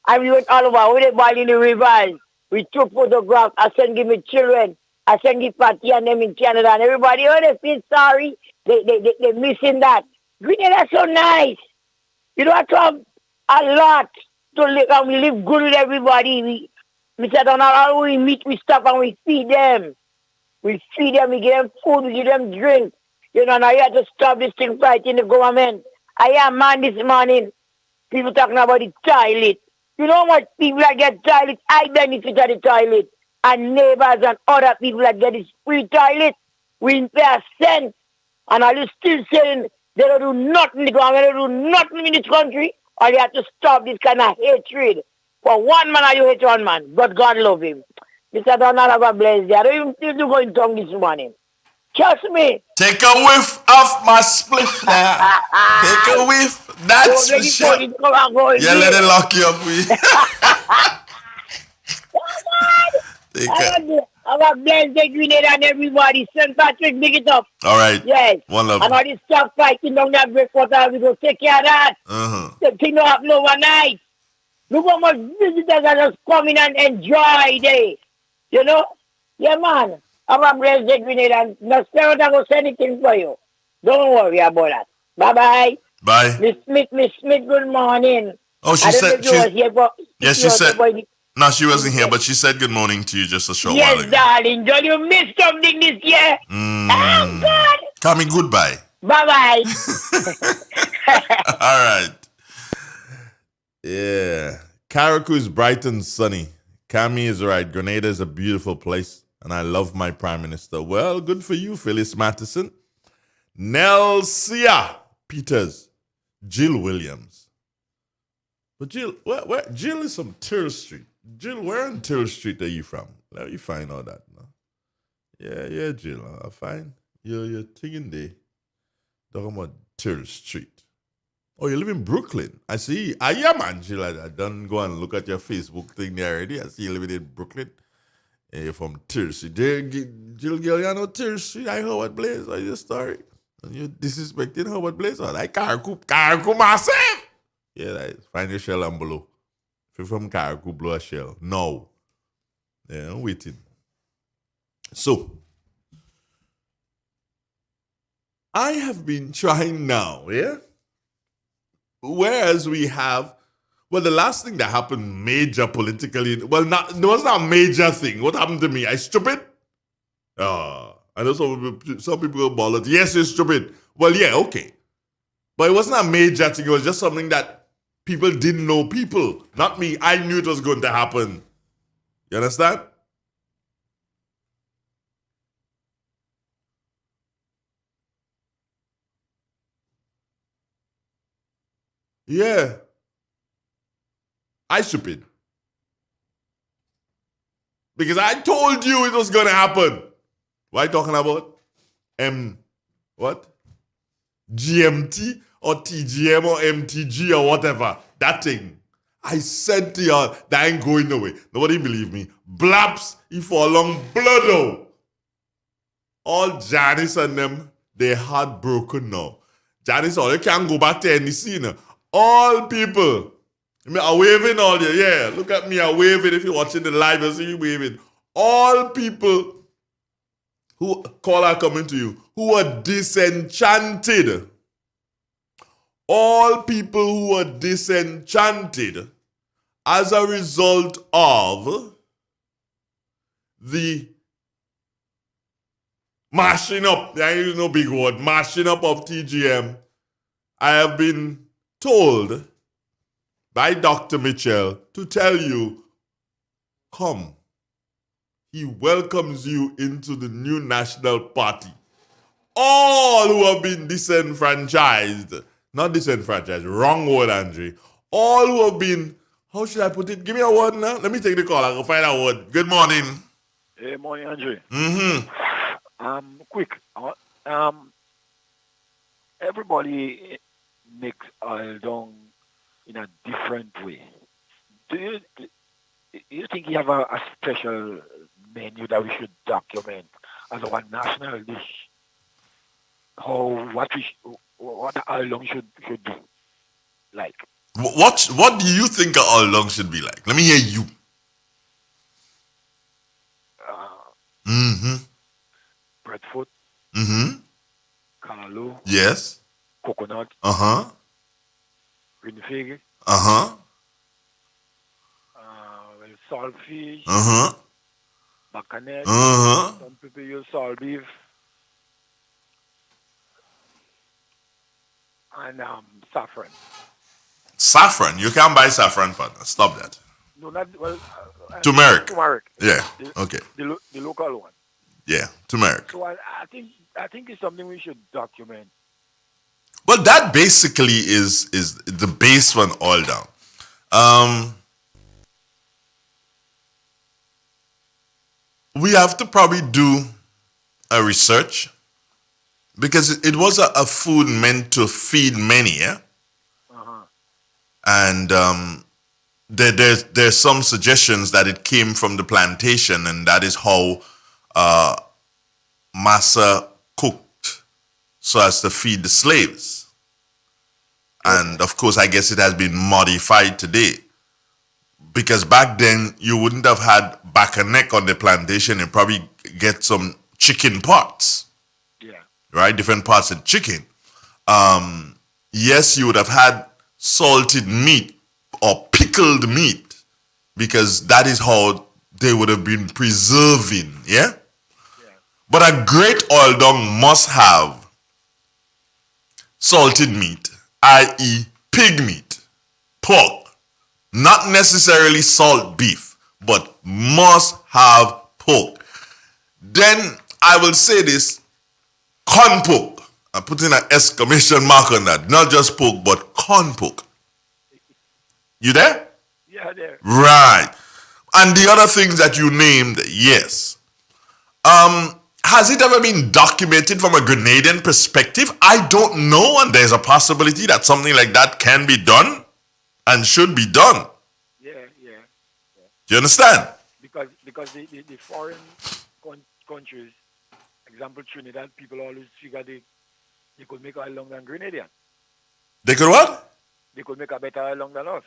And we went all over. We were boiling the rivers. We took photographs. I sent give me children. I sent give Patty and them in Canada. And everybody, they feel sorry. They missing that. Grenada so nice. You don't have to have a lot to live. And we live good with everybody. Mr. Donald, all we meet, we stop and we feed them. We feed them, we give them food, we give them drink. You know, now you have to stop this thing fighting the government. I am man this morning. People talking about the toilet. You know how much people that get toilet? I benefit of the toilet. And neighbors and other people that get this free toilet. We didn't pay a cent. And are you still saying they don't do nothing, the government don't do nothing in this country? Or you have to stop this kind of hatred? For one man, are you hate one man? But God love him. Mr. Donald, have a blessed day. I don't even go in tongue this morning. Trust me. Take a whiff of my spliff now. Take a whiff. That's for sure. Yeah, let it lock you up. Have a blessed day, Grenada and everybody. St. Patrick, big it up. All right. Yes. One love. And all this stuff fighting down that breakwater, we go take care of that. The thing don't happen overnight. Look how much visitors are just coming and enjoy day. You know? Yeah, man. Have a blessed day, Grenada. And no spirit I go say anything for you. Don't worry about that. Bye-bye. Bye. Miss Smith, good morning. Oh, she said... Yes, she said... No, she wasn't here, but she said good morning to you just a short while ago. Yes, darling. Don't you miss something this year? Oh, God. Tell me goodbye. Bye-bye. All right. Yeah. Carriacou is bright and sunny. Cami is right. Grenada is a beautiful place, and I love my Prime Minister. Well, good for you, Phyllis Matheson. Nelsia Peters. Jill Williams. But Jill, where Jill is from Till Street. Jill, where in Till Street are you from? Let me find out that now. Yeah, Jill. I find you're thinking there. Talking about Till Street. Oh, you live in Brooklyn. I see. Ah, yeah, man. I done go and look at your Facebook thing there already. I see you living in Brooklyn. And you're from Tersey. Jill girl, you know Tersey. I Howard Blaze. I your story. And you disrespecting Howard Blaze. I Karakou myself. Yeah, that is. Find your shell and blow. If you're from Karakou, blow a shell. No. Yeah, I'm waiting. So, I have been trying now, yeah? Whereas we have, well, the last thing that happened major politically, well, it was not a major thing. What happened to me? I stupid? I know some people go ball it. Yes, you're stupid. Well, yeah, okay. But it wasn't a major thing. It was just something that people didn't know people. Not me. I knew it was going to happen. You understand? Yeah. I stupid. Because I told you it was going to happen. What are you talking about? What? GMT or TGM or MTG or whatever. That thing. I said to y'all, that ain't going nowhere. Nobody believe me. Blaps, he fall along blood. All Janice and them, they heartbroken now. Janice, all you can't go back to any scene. All people. I mean, I'm waving all you. Yeah, look at me. I'm waving. If you're watching the live, you see me waving. All people who call are coming to you, who are disenchanted. All people who are disenchanted as a result of the mashing up, there is no big word, mashing up of TGM. I have been told by Dr. Mitchell to tell you, come. He welcomes you into the new national party. All who have been disenfranchised, not disenfranchised, wrong word, Andre. All who have been, how should I put it? Give me a word now. Let me take the call. I can find a word. Good morning. Hey, morning, Andre. Quick. Everybody makes oil down in a different way. Do you think you have a special menu that we should document as one national dish? What the oil long should be like? What do you think an oil long should be like? Let me hear you. Breadfruit. Callaloo. Yes. Coconut. Green fig. Saltfish. Bacanet. Some people use salt beef. And saffron. Saffron? You can't buy saffron, partner. Stop that. No, not well. Turmeric. Turmeric. Yeah. Okay. The local one. Yeah. Turmeric. So I think it's something we should document. Well, that basically is the base for an oil down. We have to probably do a research because it was a food meant to feed many, yeah? And there's some suggestions that it came from the plantation, and that is how massa cooked so as to feed the slaves. And of course, I guess it has been modified today. Because back then, you wouldn't have had back and neck on the plantation and probably get some chicken parts. Yeah. Right? Different parts of chicken. Yes, you would have had salted meat or pickled meat because that is how they would have been preserving. Yeah? But a great oil dong must have salted meat, i.e. pig meat, pork. Not necessarily salt beef, but must have pork. Then I will say this, corn pork. I'm putting an exclamation mark on that. Not just pork, but corn pork. You there? Yeah, there. Right. And the other things that you named, yes. How has it ever been documented from a Grenadian perspective? I don't know, and there's a possibility that something like that can be done and should be done. Yeah. Do you understand? Because the foreign countries, example Trinidad, people always figure they could make oil longer than Grenadian. They could what? They could make a better oil long than us.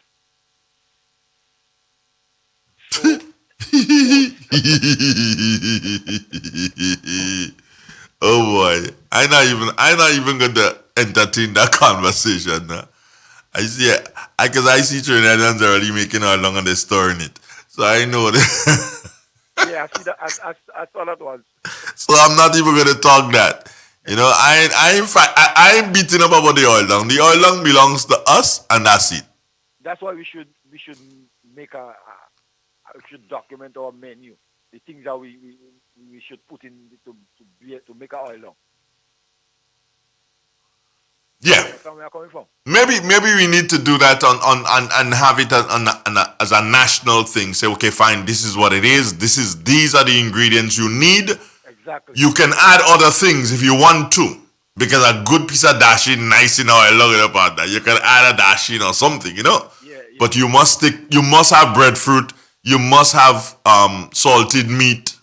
So, oh boy, I'm not even going to entertain that conversation now. I see Trinidadians already making oil long and they're storing it, so I know that. Yeah, I see that. I saw that one. So I'm not even going to talk that. You know, I ain't beating up about the oil long. The oil long belongs to us, and that's it. That's why we should make we should document our menu, the things that we should put in to make our oil long. Yeah. That's where we are coming from. Maybe we need to do that and have it as a national thing. Say, okay, fine, this is what it is. These are the ingredients you need. Exactly. You can add other things if you want to. Because a good piece of dashing, nice in oil long about that. You can add a dashing or something, you know. Yeah. But you must have breadfruit. You must have salted meat.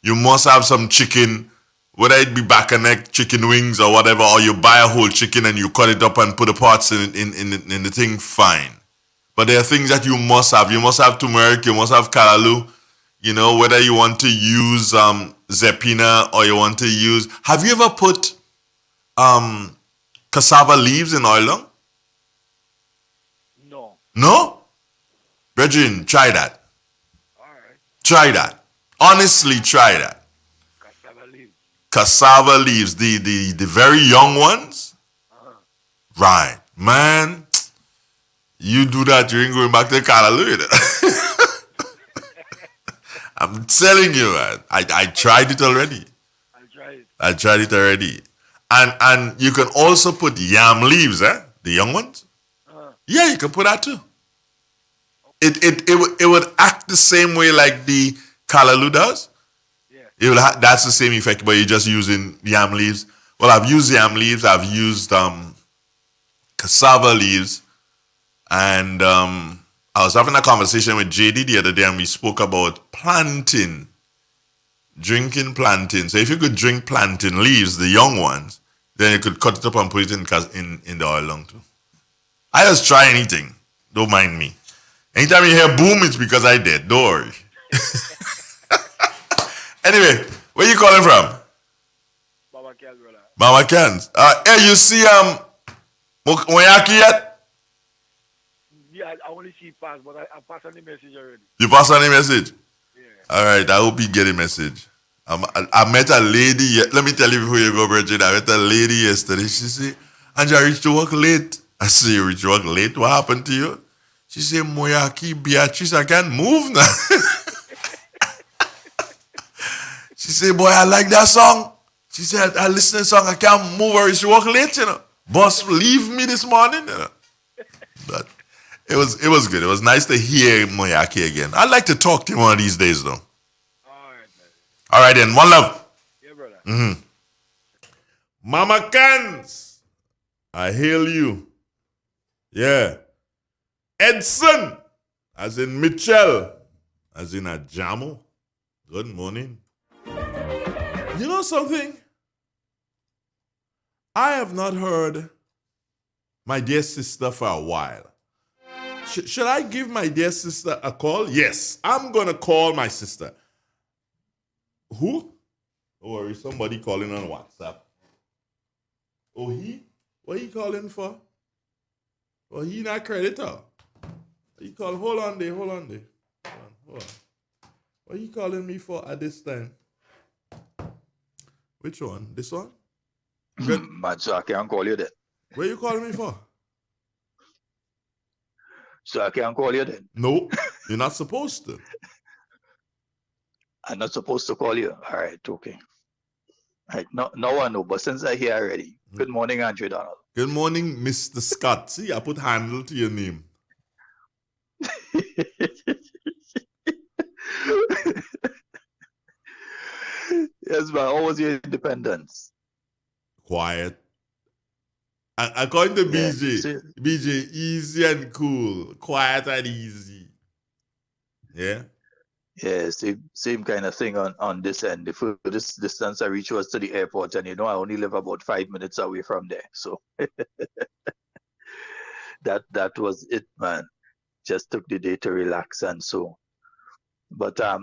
You must have some chicken. Whether it be back and neck, chicken wings or whatever, or you buy a whole chicken and you cut it up and put the parts in the thing, fine. But there are things that you must have. You must have turmeric, you must have callaloo. You know, whether you want to use zeppina or you want to use... Have you ever put cassava leaves in oil long? No. No? Brethren, try that. All right. Try that. Honestly, try that. Cassava leaves, the very young ones. Right, man. You do that, you ain't going back to Callaloo. I'm telling you, man. I tried it already. I tried it already. And you can also put yam leaves, the young ones. Yeah, you can put that too. It would act the same way like the Callaloo does. That's the same effect, but you're just using yam leaves. Well, I've used yam leaves. I've used cassava leaves. And I was having a conversation with JD the other day, and we spoke about plantain. Drinking plantain. So if you could drink plantain leaves, the young ones, then you could cut it up and put it in the oil long too. I just try anything. Don't mind me. Anytime you hear boom, it's because I did. Don't worry. Anyway, where you calling from? Mama Ken's, brother. Mama Ken's. Hey, you see Moyaki yet? Yeah, I only see it pass, but I passed on the message already. You passed on the message? Yeah. All right, I hope you get a message. I met a lady. Let me tell you before you go, Bridget. I met a lady yesterday. She said, Andrew, I reached to work late. I said, you reached to work late? What happened to you? She said, Moyaki, Beatrice, I can't move now. She said, boy, I like that song. She said, I listen to the song, I can't move her. She walk late, you know. Boss leave me this morning, you know. But it was good. It was nice to hear Moyaki again. I'd like to talk to him one of these days, though. All right, then. One love. Yeah, brother. Mm-hmm. Mama Cans, I hail you. Yeah. Edson, as in Mitchell, as in a Jamo. Good morning. You know something? I have not heard my dear sister for a while. Should I give my dear sister a call? Yes, I'm going to call my sister. Who? Don't worry, somebody calling on WhatsApp. Oh, he? What he calling for? Oh, he not creditor. He call. Hold on there. Hold on. What he calling me for at this time? Which one? This one? Man, so I can't call you that. Where you calling me for? So I can't call you that. No, you're not supposed to. I'm not supposed to call you. All right, okay. All right, no I know, but since I'm here already. Good morning, Andrew Donald. Good morning, Mr. Scott. See, I put handle to your name. Yes, man. How was your independence? Quiet. According to Yeah. BJ, easy and cool, quiet and easy. Yeah. Yeah, same kind of thing on this end. The furthest distance I reached was to the airport, and I only live about 5 minutes away from there. So that was it, man. Just took the day to relax and so. But I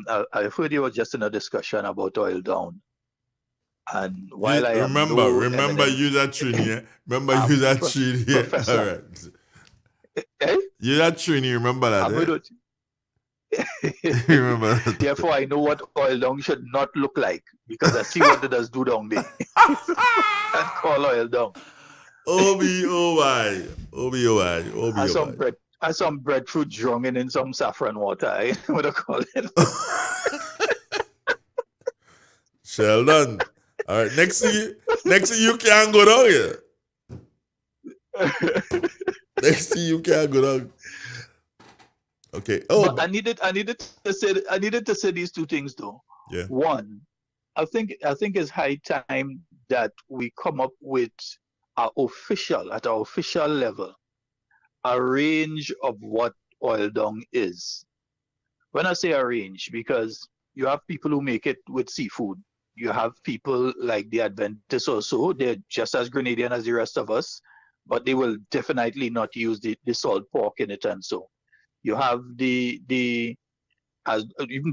heard you were just in a discussion about oil down. And while I am remember eminent you that Trini, yeah? Remember you that Trini, yeah? professor. All right. You that Trini, remember that, remember that. Therefore, I know what oil down should not look like because I see what it does do down there. And call oil down. Oh my. Some breadfruit drunk in some saffron water. I what I call it. Sheldon. All right, next thing you can't go down here. Next thing you can't go down. Okay. But I needed to say these two things though. Yeah. One, I think it's high time that we come up with at our official level, a range of what oil dung is. When I say a range, because you have people who make it with seafood. You have people like the Adventists also. They're just as Grenadian as the rest of us, but they will definitely not use the salt pork in it and so. You have even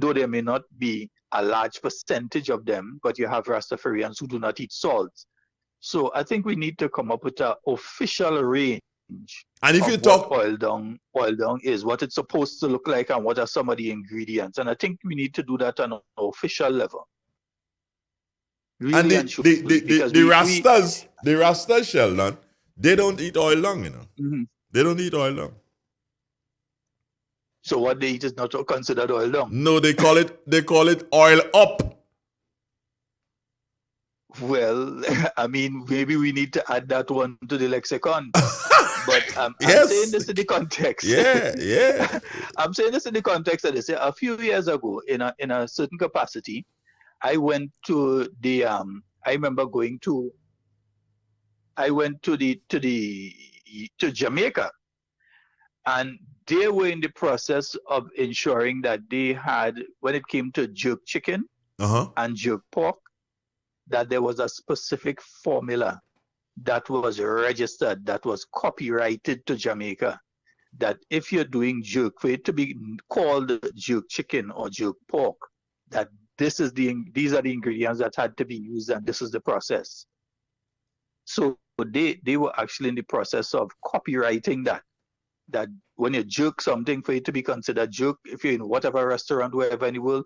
though there may not be a large percentage of them, but you have Rastafarians who do not eat salt. So I think we need to come up with an official range. And if you talk oil dung is, what it's supposed to look like, and what are some of the ingredients. And I think we need to do that on an official level. Really and the Rastas, Sheldon, they don't eat oil dung, you know. Mm-hmm. They don't eat oil dung. So what they eat is not considered oil dung? No, they call it oil up. Well, I mean, maybe we need to add that one to the lexicon. But I'm saying this in the context. Yeah. I'm saying this in the context of this. A few years ago, in a certain capacity, I went to the. I remember going to. I went to Jamaica, and they were in the process of ensuring that they had, when it came to jerk chicken and jerk pork, that there was a specific formula that was registered, that was copyrighted to Jamaica, that if you're doing jerk, for it to be called jerk chicken or jerk pork, that these are the ingredients that had to be used, and this is the process. So they were actually in the process of copywriting that when you jerk something, for it to be considered jerk, if you're in whatever restaurant, wherever in the world,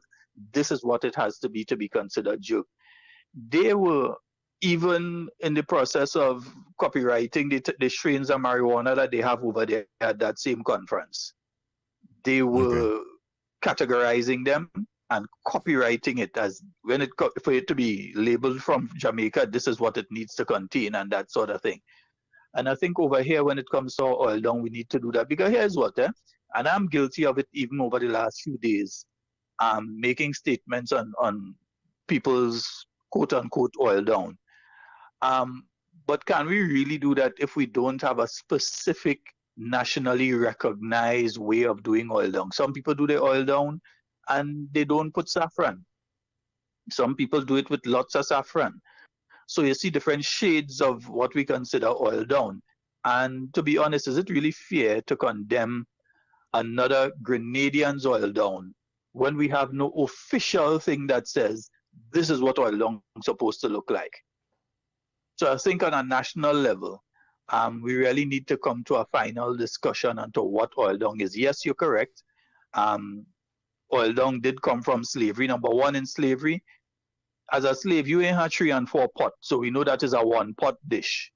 this is what it has to be considered jerk. They were even in the process of copywriting the strains of marijuana that they have over there at that same conference. They were categorizing them and copywriting it as for it to be labeled from Jamaica, this is what it needs to contain and that sort of thing. And I think over here, when it comes to oil dung, we need to do that, because here's what, and I'm guilty of it even over the last few days, making statements on people's quote-unquote oil down. But can we really do that if we don't have a specific nationally recognized way of doing oil down? Some people do their oil down and they don't put saffron. Some people do it with lots of saffron. So you see different shades of what we consider oil down. And to be honest, is it really fair to condemn another Grenadian's oil down when we have no official thing that says this is what oil down is supposed to look like? So I think on a national level, we really need to come to a final discussion onto what oil dung is. Yes, you're correct. Oil dung did come from slavery. Number one, in slavery, as a slave, you ain't had 3 and 4 pot. So we know that is a 1-pot dish.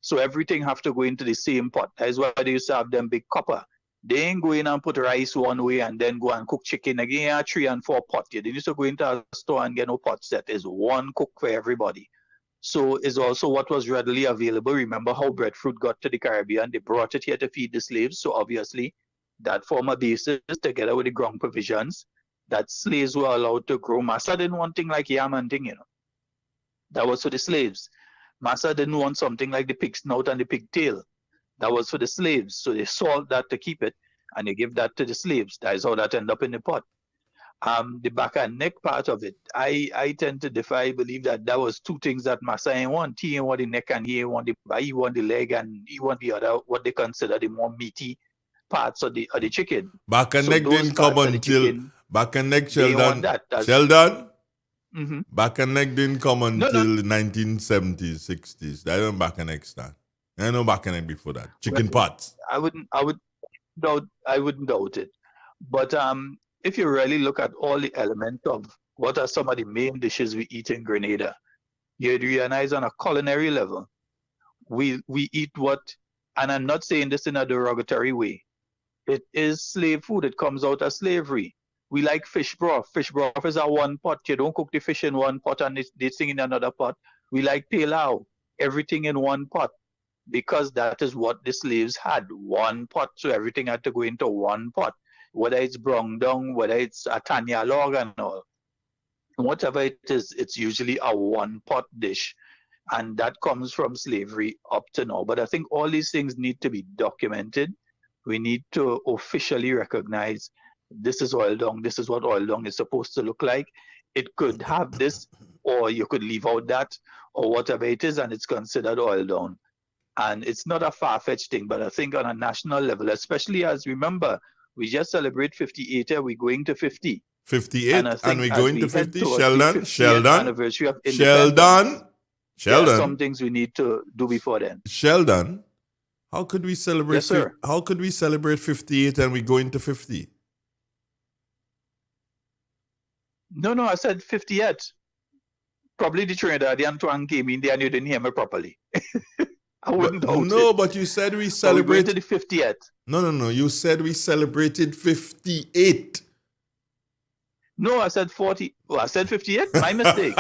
So everything have to go into the same pot. That is why they used to have them big copper. They ain't go in and put rice one way and then go and cook chicken again. 3 and 4 pot. They used to go into a store and get no pot set. It's one cook for everybody. So is also what was readily available. Remember how breadfruit got to the Caribbean? They brought it here to feed the slaves. So obviously that formed a basis together with the ground provisions that slaves were allowed to grow. Massa didn't want thing like yam and thing, That was for the slaves. Massa didn't want something like the pig snout and the pigtail. That was for the slaves. So they sold that to keep it, and they give that to the slaves. That is how that ended up in the pot. The back and neck part of it, I tend to differ. I believe that was two things that Massa ain't want. He ain't want the neck and he ain't want he want the leg and he want the other, what they consider the more meaty parts of the chicken. Back and neck didn't come until back and neck, Sheldon. Sheldon? Mm-hmm. Back and neck didn't come until the 1970s, 60s. That don't back and neck start. There ain't no back and neck before that. Chicken pots. I wouldn't doubt it. But if you really look at all the elements of what are some of the main dishes we eat in Grenada, you'd realize on a culinary level, we eat what, and I'm not saying this in a derogatory way, it is slave food. It comes out of slavery. We like fish broth. Fish broth is a one pot. You don't cook the fish in one pot and this thing in another pot. We like pilau. Everything in one pot. Because that is what the slaves had, one pot. So everything had to go into one pot. Whether it's brongdong, whether it's a tanya log and all. Whatever it is, it's usually a one pot dish. And that comes from slavery up to now. But I think all these things need to be documented. We need to officially recognize this is oil dung. This is what oil dung is supposed to look like. It could have this, or you could leave out that, or whatever it is, and it's considered oil dung. And it's not a far-fetched thing, but I think on a national level, especially as, remember, we just celebrate 58, we're going to 50. 58, and we're going to 50. Sheldon. Anniversary of Sheldon. There are some things we need to do before then. Sheldon, how could we celebrate? Yes, sir. How could we celebrate 58 and we go into 50? No, I said 58. Probably the Trinidadian twang came in there and you didn't hear me properly. I wouldn't doubt it. No, but you said we celebrated the 50th. No. You said we celebrated 58. No, I said 40. Oh, I said 58. My mistake.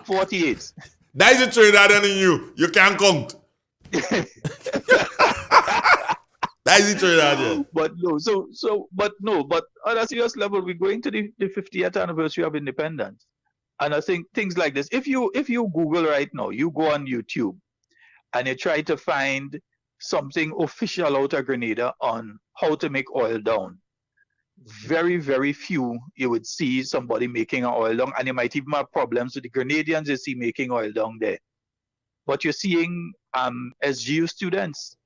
48. That is a Trinidadian in you. You can't count. That is a Trinidadian. But on a serious level, we're going to the 50th anniversary of independence. And I think things like this, if you Google right now, you go on YouTube and you try to find something official out of Grenada on how to make oil down, very, very few you would see somebody making an oil down, and you might even have problems with the Grenadians you see making oil down there. But you're seeing SGU students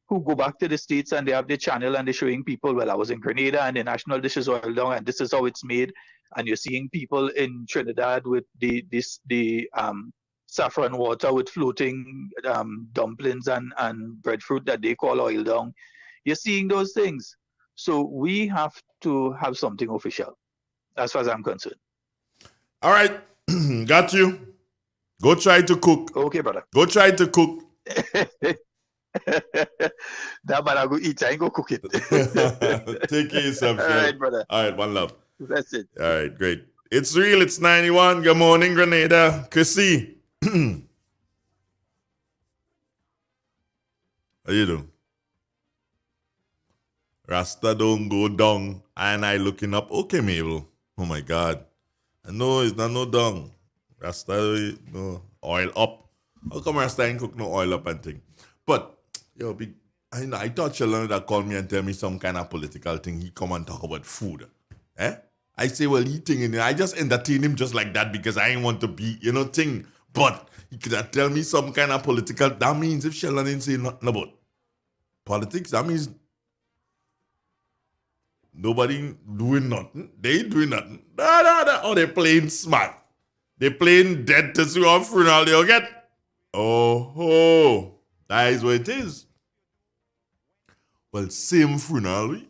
who go back to the States and they have their channel and they're showing people, well, I was in Grenada and the national dish is oil down and this is how it's made. And you're seeing people in Trinidad with the saffron water with floating dumplings and breadfruit that they call oil down. You're seeing those things. So we have to have something official, as far as I'm concerned. All right. Got you. Go try to cook. Okay, brother. Go try to cook. That man I go eat. I ain't go cook it. Take care of yourself. All right, brother. All right, one love. That's it. All right, great. It's real. It's 91. Good morning, Grenada. Chrissy. How you doing? Rasta don't go down. And I looking up. Okay, Mabel. Oh my God. No, it's not no down. Rasta, no. Oil up. How come Rasta ain't cook no oil up and thing? But, yo, I thought Sheldon that called me and tell me some kind of political thing. He come and talk about food. I say, well, he thinking, I just entertain him just like that because I ain't want to be, thing. But he could tell me some kind of political. That means if Sheldon didn't say nothing about politics, that means nobody doing nothing. They ain't doing nothing. Oh, they playing smart. They playing dead to see what funeral they'll get. Oh, that is what it is. Well, same funeral you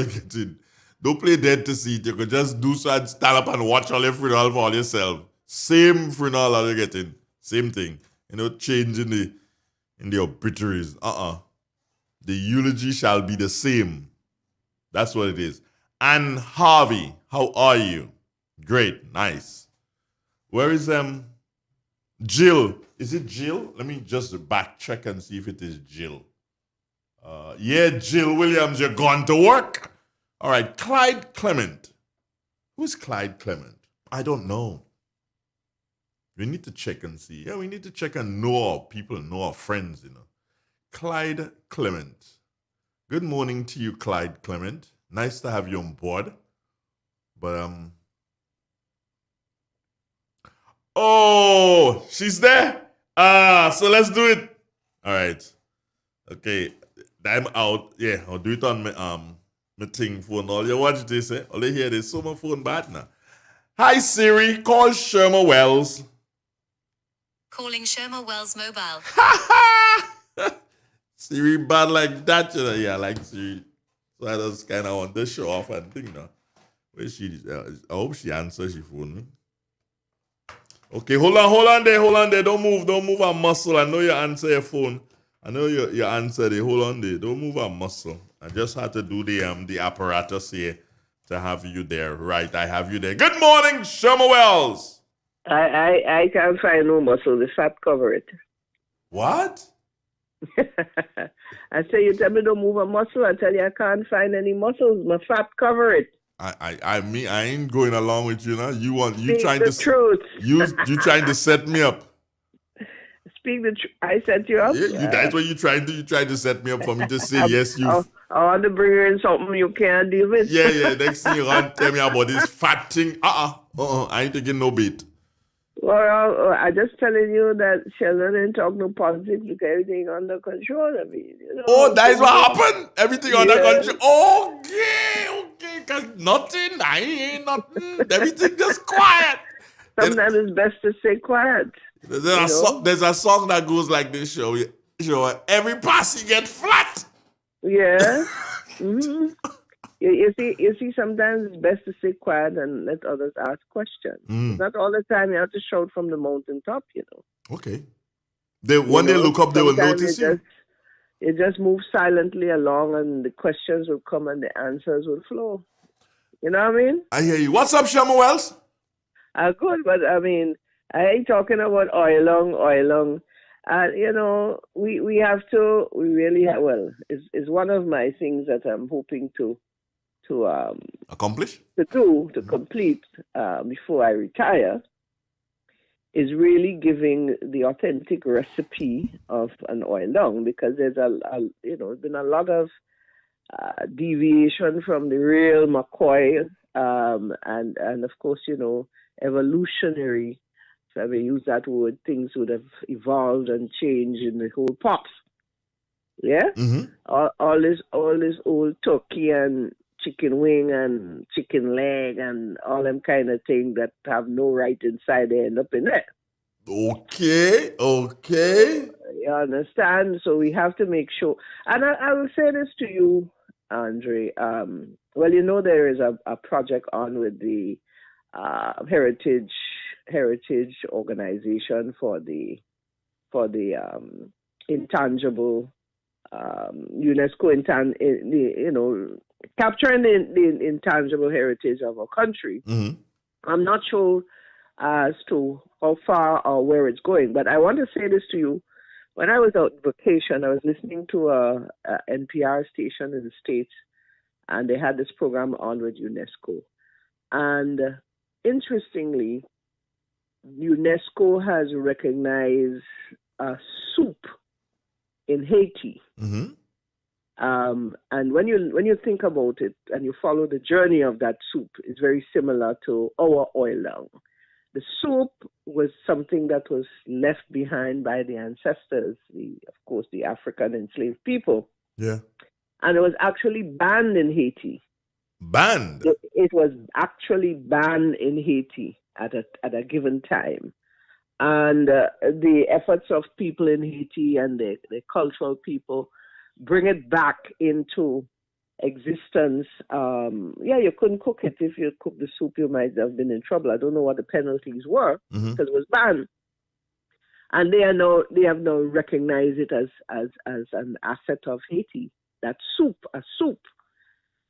get in. Don't play dead to see it. You can just do so and stand up and watch all your funeral for all yourself. Same funeral you get in. Same thing. Change in the obituaries. The eulogy shall be the same. That's what it is. And Harvey, how are you? Great, nice. Where is Jill? Is it Jill? Let me just back check and see if it is Jill. Yeah, Jill Williams, you're gone to work. All right, Clyde Clement. Who's Clyde Clement? I don't know. We need to check and see. Yeah, we need to check and know our people, know our friends, you know. Clyde Clement. Good morning to you, Clyde Clement. Nice to have you on board. But, oh, she's there? So let's do it. All right. Okay. I'm out. Yeah, I'll do it on my thing phone. All you watch this, eh? All you hear this, so my phone bad now. Hi, Siri. Call Sherma Wells. Calling Sherma Wells Mobile. Siri bad like that, you know? Yeah, like Siri. So I just kind of want to show off and thing now. Where she? I hope she answers. She phone me. Okay, hold on there. Don't move a muscle. I know you answer your phone. I know you answer there. Hold on there. Don't move a muscle. I just had to do the apparatus here to have you there. Right, I have you there. Good morning, Sherma Wells. I can't find no muscle. The fat cover it. What? I say you tell me don't move a muscle. I tell you I can't find any muscles. My fat cover it. I mean I ain't going along with you now. You Speak trying the to truth. You trying to set me up. Speak the truth. I set you up. Yeah, that's what you trying to. You trying to set me up for me to say yes. I want to bring you in something you can't deal with. Yeah. Next thing you want to tell me about this fat thing. I ain't taking no bait. Well, I just telling you that Sheldon ain't talk no politics because everything under control. I mean, you know. Oh, that is what happened. Everything under control. Okay. Cause nothing. I ain't nothing. Everything just quiet. Sometimes it's best to stay quiet. There's a song that goes like this. Show every pass you get flat. Yeah. Mm-hmm. You see, sometimes it's best to stay quiet and let others ask questions. Not all the time you have to shout from the mountaintop, you know. Okay. When they look up, they will notice you. You just move silently along and the questions will come and the answers will flow. You know what I mean? I hear you. What's up, Sherma Wells? Good, but I mean, I ain't talking about oil long. You know, we really have, it's one of my things that I'm hoping to accomplish, to complete before I retire, is really giving the authentic recipe of an oil long, because there's been a lot of deviation from the real McCoy, and of course, you know, evolutionary. So if I use that word, things would have evolved and changed in the whole pops. Yeah, all this old turkey and chicken wing and chicken leg and all them kind of things that have no right inside, they end up in there. Okay. You understand? So we have to make sure. And I will say this to you, Andre. Well, you know, there is a project on with the Heritage Organization for the intangible UNESCO capturing the intangible heritage of our country. I'm not sure as to how far or where it's going, but I want to say this to you. When I was out on vacation, I was listening to a NPR station in the States, and they had this program on with UNESCO. And interestingly, UNESCO has recognized a soup in Haiti. And when you think about it and you follow the journey of that soup, it's very similar to our oil long. The soup was something that was left behind by the ancestors, of course, the African enslaved people. Yeah. And it was actually banned in Haiti. Banned? It was actually banned in Haiti at a given time. And the efforts of people in Haiti and the cultural people bring it back into existence. You couldn't cook it. If you cooked the soup, you might have been in trouble. I don't know what the penalties were because it was banned. And they have now recognized it as an asset of Haiti. That soup, a soup.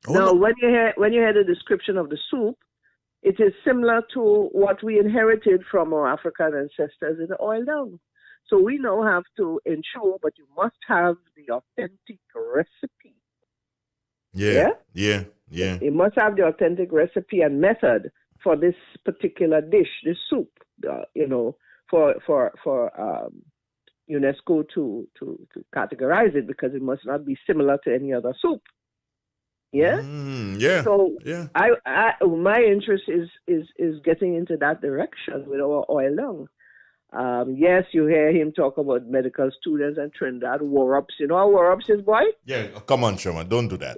When you hear the description of the soup, it is similar to what we inherited from our African ancestors in the oil down. So we now have to ensure, but you must have the authentic recipe. Yeah. Yeah. It must have the authentic recipe and method for this particular dish, this soup. For UNESCO to categorize it, because it must not be similar to any other soup. Yeah. Yeah. So yeah. My interest is getting into that direction with our oil lung. Yes, you hear him talk about medical students and Trinidad war-ups. You know how war-ups is, boy? Yeah, come on, Sherman, don't do that.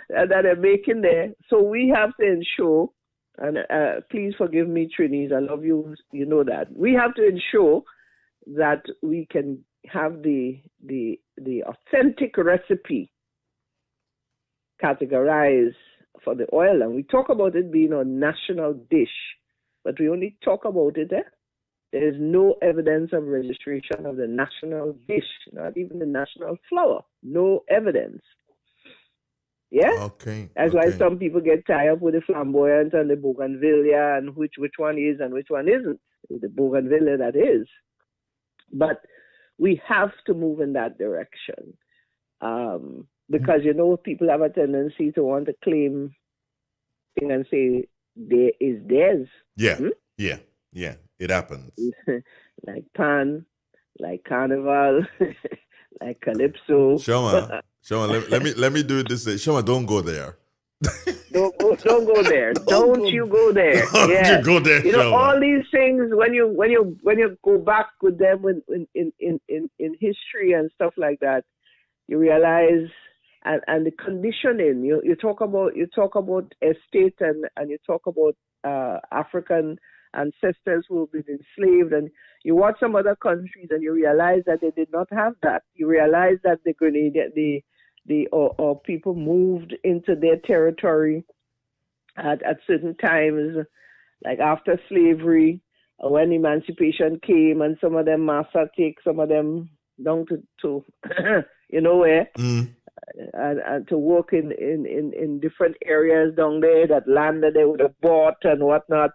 That they're making there. So we have to ensure, and please forgive me, Trinis, I love you, you know that. We have to ensure that we can have the authentic recipe categorized for the oil. And we talk about it being a national dish, but we only talk about it there. There is no evidence of registration of the national dish, not even the national flour. No evidence. Yeah? Okay. That's why some people get tied up with the flamboyant and the bougainvillea and which one is and which one isn't. The bougainvillea, that is. But we have to move in that direction. Because, people have a tendency to want to claim thing and say, there is theirs. Yeah, yeah, it happens. Like Pan, like Carnival, like Calypso. Shoma, let me do this. Shoma, don't go there. Don't go there. Don't you go there. You go there, Shoma. All these things, when you go back with them in history and stuff like that, you realize, and the conditioning. You talk about estate and you talk about African ancestors who have been enslaved, and you watch some other countries and you realize that they did not have that. You realize that the Grenada, or people moved into their territory at certain times, like after slavery, when emancipation came, and some of them massa take some of them down to where. And to work in different areas down there, that land that they would have bought and whatnot,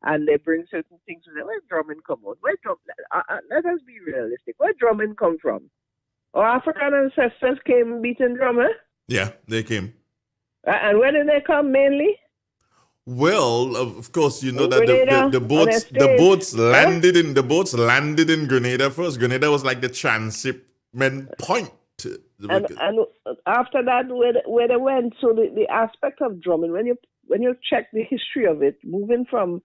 and they bring certain things with them. Where drumming come out? Let us be realistic. Where drumming come from? Our African ancestors came beating drum, eh? Yeah, they came. And where did they come mainly? Well, of course, you know that the boats landed in Grenada first. Grenada was like the transshipment point. And after that, where they went, so the aspect of drumming, when you check the history of it, moving from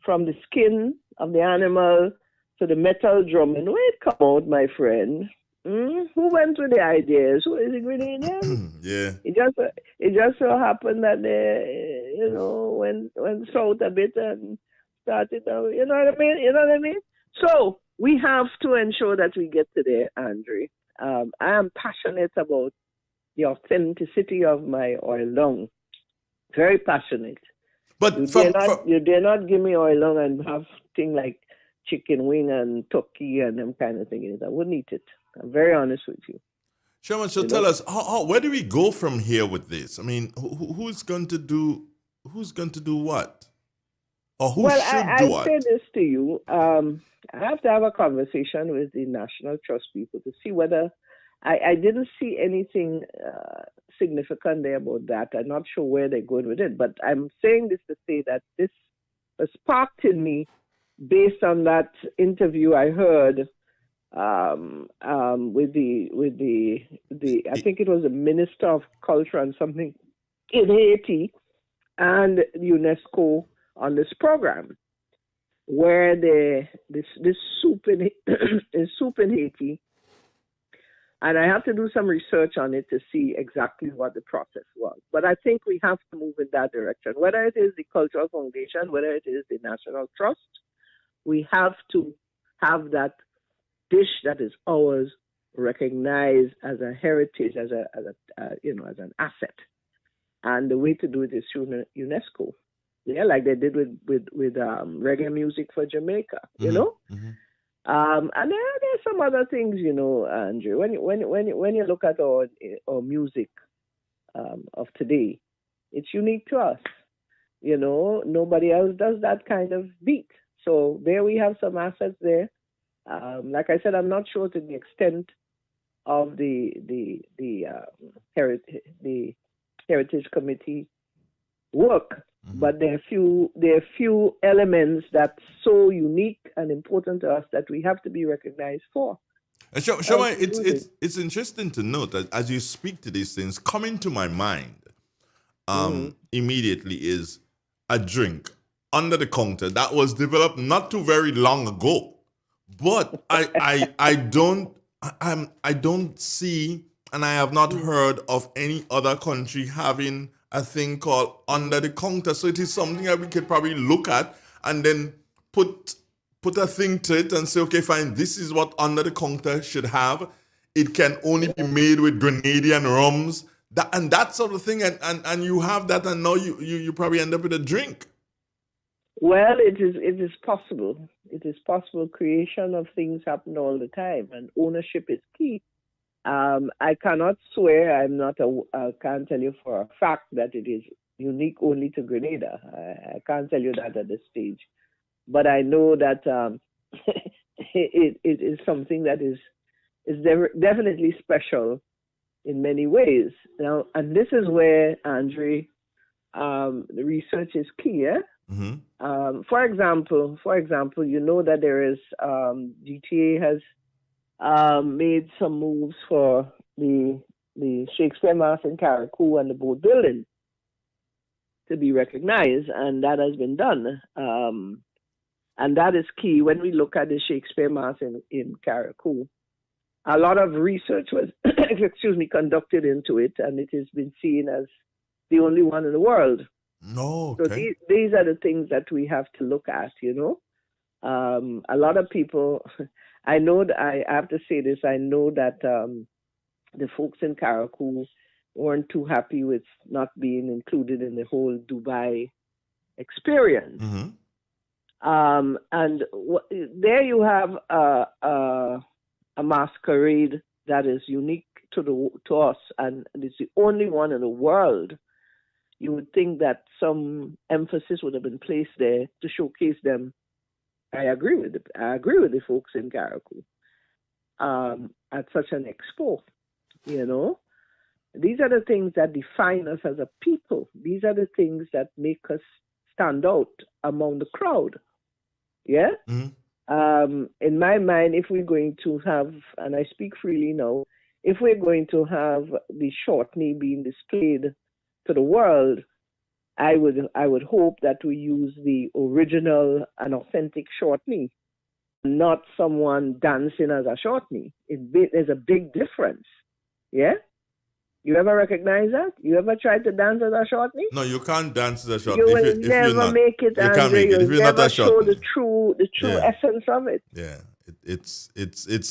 the skin of the animal to the metal drumming, where it come out, my friend? Who went with the ideas? Who is it, Grenadian? Yeah. It just so happened that they, went south a bit and started. You know what I mean? So we have to ensure that we get to there, Andre. I am passionate about the authenticity of my oil lung. Very passionate. But you dare not give me oil lung and have things like chicken wing and turkey and them kind of things. I wouldn't eat it. I'm very honest with you. Sherman, so tell us, where do we go from here with this? I mean, who's going to do what? Or who should do what? I'll say this to you. I have to have a conversation with the National Trust people to see whether I didn't see anything significant there about that. I'm not sure where they're going with it, but I'm saying this to say that this was sparked in me based on that interview I heard with the I think it was the Minister of Culture and something in Haiti and UNESCO on this program, where this soup in Haiti, and I have to do some research on it to see exactly what the process was. But I think we have to move in that direction. Whether it is the Cultural Foundation, whether it is the National Trust, we have to have that dish that is ours recognized as a heritage, as an asset. And the way to do it is through UNESCO. Yeah, like they did with reggae music for Jamaica, you know. Mm-hmm. And there's some other things, Andrew. When you look at our music of today, it's unique to us. Nobody else does that kind of beat. So there we have some assets there. Like I said, I'm not sure to the extent of the Heritage Committee work, but there are few elements that's so unique and important to us that we have to be recognized for. Shoma, it's interesting to note that as you speak to these things, coming to my mind immediately is a drink under the counter that was developed not too very long ago, but I don't see, and I have not heard of any other country having a thing called under the counter. So it is something that we could probably look at and then put a thing to it and say, okay, fine, this is what under the counter should have. It can only be made with Grenadian rums, that sort of thing, and you have that, and now you probably end up with a drink. Well, it is possible. It is possible. Creation of things happen all the time, and ownership is key. I cannot swear. I can't tell you for a fact that it is unique only to Grenada. I can't tell you that at this stage. But I know that it is something that is definitely special in many ways. Now, and this is where, Andre, the research is key. For example, you know that there is GTA has made some moves for the Shakespeare Mass in Carriacou and the boat building to be recognized, and that has been done. And that is key when we look at the Shakespeare Mass in Carriacou. A lot of research was, conducted into it, and it has been seen as the only one in the world. No, okay. So these are the things that we have to look at, A lot of people, I know that I have to say this, I know that the folks in Carriacou weren't too happy with not being included in the whole Dubai experience. And there you have a masquerade that is unique to us, and it's the only one in the world. You would think that some emphasis would have been placed there to showcase them. I agree with the folks in Carriacou at such an expo. These are the things that define us as a people. These are the things that make us stand out among the crowd. Yeah? In my mind, if we're going to have, and I speak freely now, if we're going to have the short knee being displayed to the world, I would hope that we use the original and authentic short knee, not someone dancing as a short knee. There's a big difference. Yeah? You ever recognize that? You ever tried to dance as a short knee? No, you can't dance as a short knee. You will never make it, Andre. You can't make it. If you're not a short knee. Show the true essence of it. Yeah. It's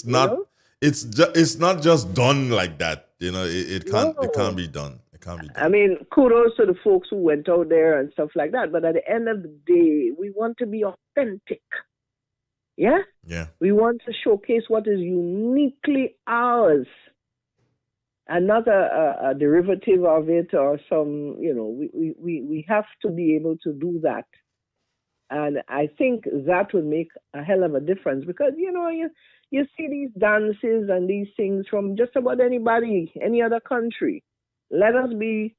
not it's not just done like that. It can't be done. It can't be done. I mean, kudos to the folks who went out there and stuff like that. But at the end of the day, we want to be authentic. Yeah? Yeah. We want to showcase what is uniquely ours. And not a derivative of it or some, we have to be able to do that. And I think that would make a hell of a difference because, you see these dances and these things from just about anybody, any other country. Let us be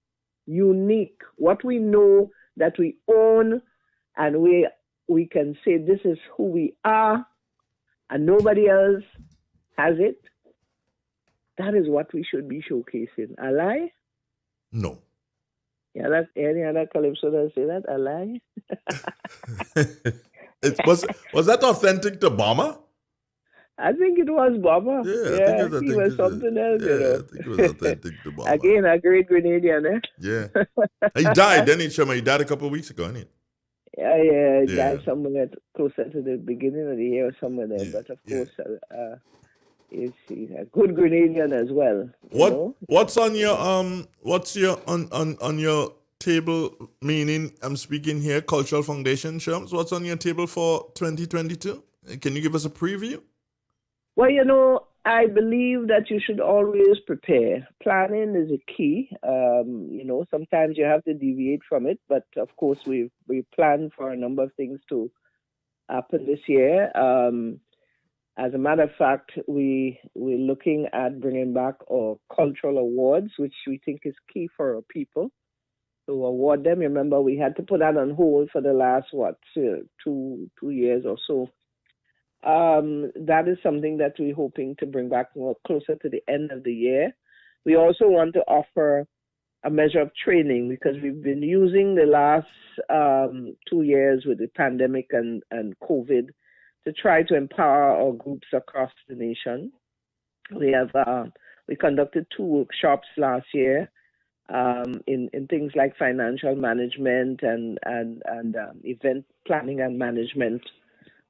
unique. What we know that we own, and we can say this is who we are, and nobody else has it. That is what we should be showcasing. A lie? No. Yeah, that any other calypso that say that? A lie? Was that authentic to Bama? I think it was Bama. Yeah, I think he was something else, I think it was authentic to Bama. Again, a great Grenadian, eh? Yeah. He died, didn't he, Shoma? He died a couple of weeks ago, didn't he? Yeah, he died somewhere closer to the beginning of the year or somewhere there. But of course, he's a good Grenadian as well. What's on your on your table? Meaning, I'm speaking here, Cultural Foundation Sherms. What's on your table for 2022? Can you give us a preview? Well, I believe that you should always prepare. Planning is a key. Sometimes you have to deviate from it, but of course we plan for a number of things to happen this year. As a matter of fact, we're looking at bringing back our cultural awards, which we think is key for our people to award them. Remember, we had to put that on hold for the last, 2 years or so. That is something that we're hoping to bring back more closer to the end of the year. We also want to offer a measure of training because we've been using the last 2 years with the pandemic and COVID to try to empower our groups across the nation. We conducted 2 workshops last year in things like financial management and event planning and management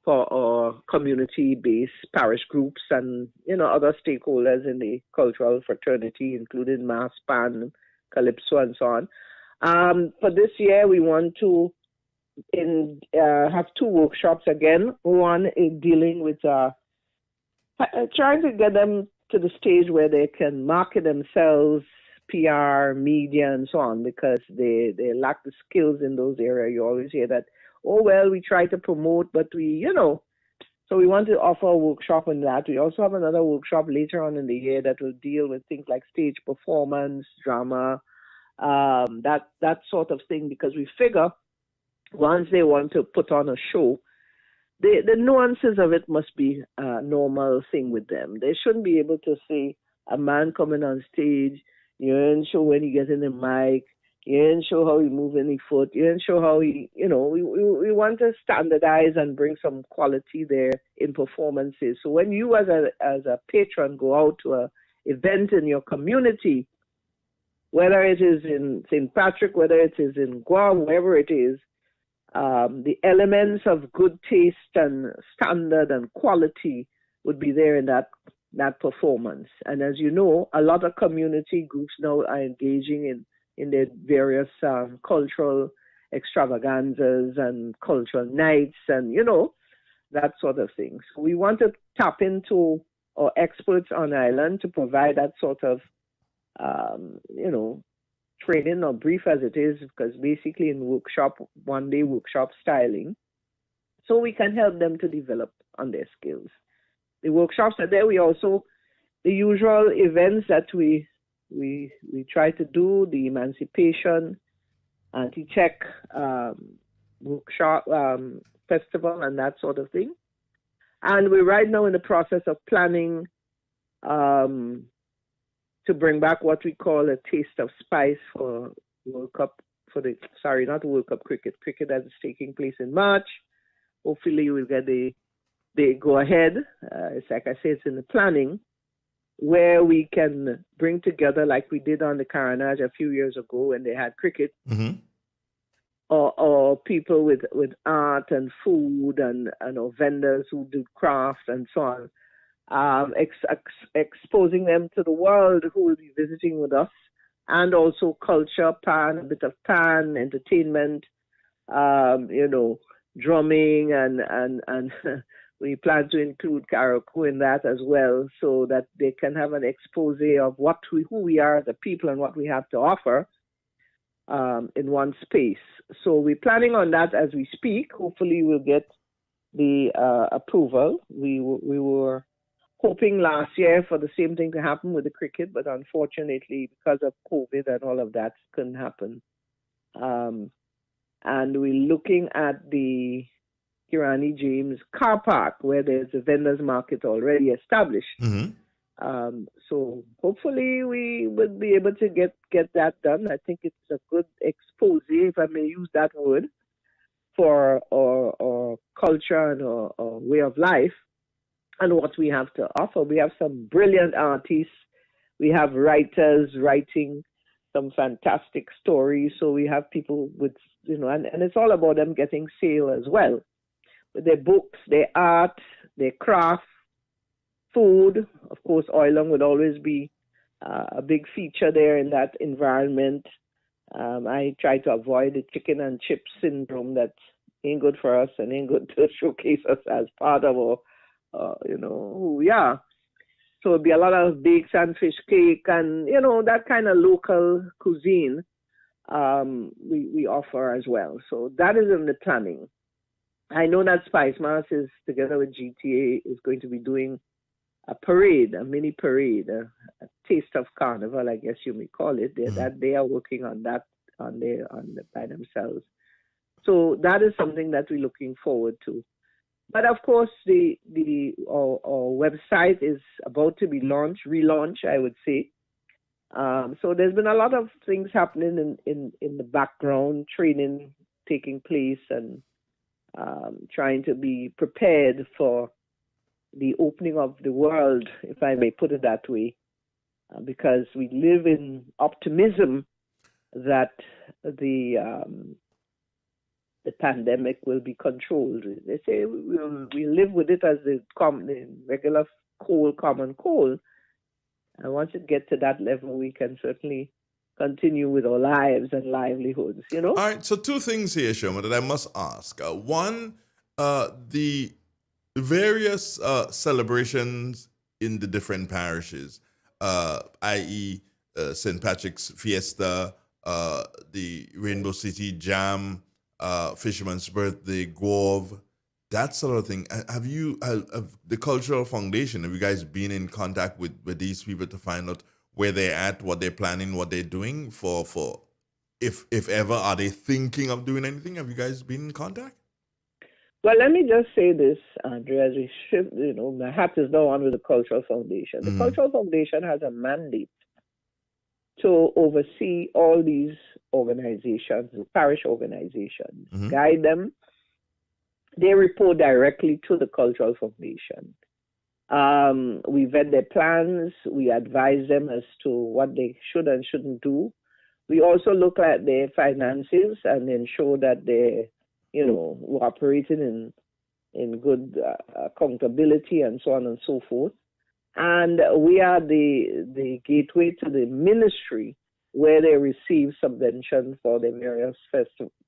for our community-based parish groups and other stakeholders in the cultural fraternity, including Mass Band, Calypso, and so on. For this year, we want to have 2 workshops again. One is dealing with trying to get them to the stage where they can market themselves, PR, media, and so on, because they lack the skills in those areas. You always hear that, oh, well, we try to promote, but so we want to offer a workshop on that. We also have another workshop later on in the year that will deal with things like stage performance, drama, that sort of thing, because we figure once they want to put on a show, the nuances of it must be a normal thing with them. They shouldn't be able to see a man coming on stage, you ain't show when he gets in the mic, you ain't show how he move any foot, you ain't show how he, we want to standardize and bring some quality there in performances. So when you as a patron go out to an event in your community, whether it is in St. Patrick, whether it is in Guam, wherever it is, the elements of good taste and standard and quality would be there in that performance. And as you know, a lot of community groups now are engaging in their various cultural extravaganzas and cultural nights and, that sort of thing. So we want to tap into our experts on island to provide that sort of, training or brief as it is, because basically in one-day workshop styling, so we can help them to develop on their skills. The workshops are there. We also, the usual events that we try to do, the Emancipation, Anti-Check workshop, festival, and that sort of thing. And we're right now in the process of planning to bring back what we call a taste of spice for World Cup, not World Cup cricket that is taking place in March. Hopefully we'll get the go ahead. It's like I say, it's in the planning, where we can bring together, like we did on the Carnage a few years ago when they had cricket, or people with art and food and vendors who do craft and so on. Exposing them to the world who will be visiting with us, and also culture, a bit of entertainment, drumming, and we plan to include karaoke in that as well, so that they can have an expose of who we are as a people and what we have to offer in one space. So we're planning on that as we speak. Hopefully we'll get the approval. We were hoping last year for the same thing to happen with the cricket, but unfortunately, because of COVID and all of that, couldn't happen. And we're looking at the Kirani James car park, where there's a vendor's market already established. So hopefully we will be able to get that done. I think it's a good expose, if I may use that word, for our culture and our way of life, and what we have to offer. We have some brilliant artists. We have writers writing some fantastic stories. So we have people with, and it's all about them getting sale as well. With their books, their art, their craft, food. Of course, oilong would always be a big feature there in that environment. I try to avoid the chicken and chip syndrome that ain't good for us and ain't good to showcase us as part of our who we are. So it'll be a lot of bakes and fish cake and, that kind of local cuisine we offer as well. So that is in the planning. I know that Spice Mass is together with GTA is going to be doing a parade, a mini parade, a taste of carnival, I guess you may call it. That they are working on that by themselves. So that is something that we're looking forward to. But of course, our website is about to be relaunched, I would say. So there's been a lot of things happening in the background, training taking place, and trying to be prepared for the opening of the world, if I may put it that way, because we live in optimism that the pandemic will be controlled. They say we'll live with it as the regular common cold. And once it gets to that level, we can certainly continue with our lives and livelihoods, All right, so two things here, Shoma, that I must ask. One, the various celebrations in the different parishes, i.e. St. Patrick's Fiesta, the Rainbow City Jam, Fisherman's Birthday, Grove, that sort of thing. Have the Cultural Foundation, have you guys been in contact with these people to find out where they're at, what they're planning, what they're doing for if ever, are they thinking of doing anything? Have you guys been in contact? Well, let me just say this, Andre, as we shift, my hat is now on with the Cultural Foundation. The Cultural Foundation has a mandate to oversee all these organizations, the parish organizations, guide them. They report directly to the Cultural Foundation. We vet their plans. We advise them as to what they should and shouldn't do. We also look at their finances and ensure that they're, operating in good accountability and so on and so forth. And we are the gateway to the ministry where they receive subvention for their various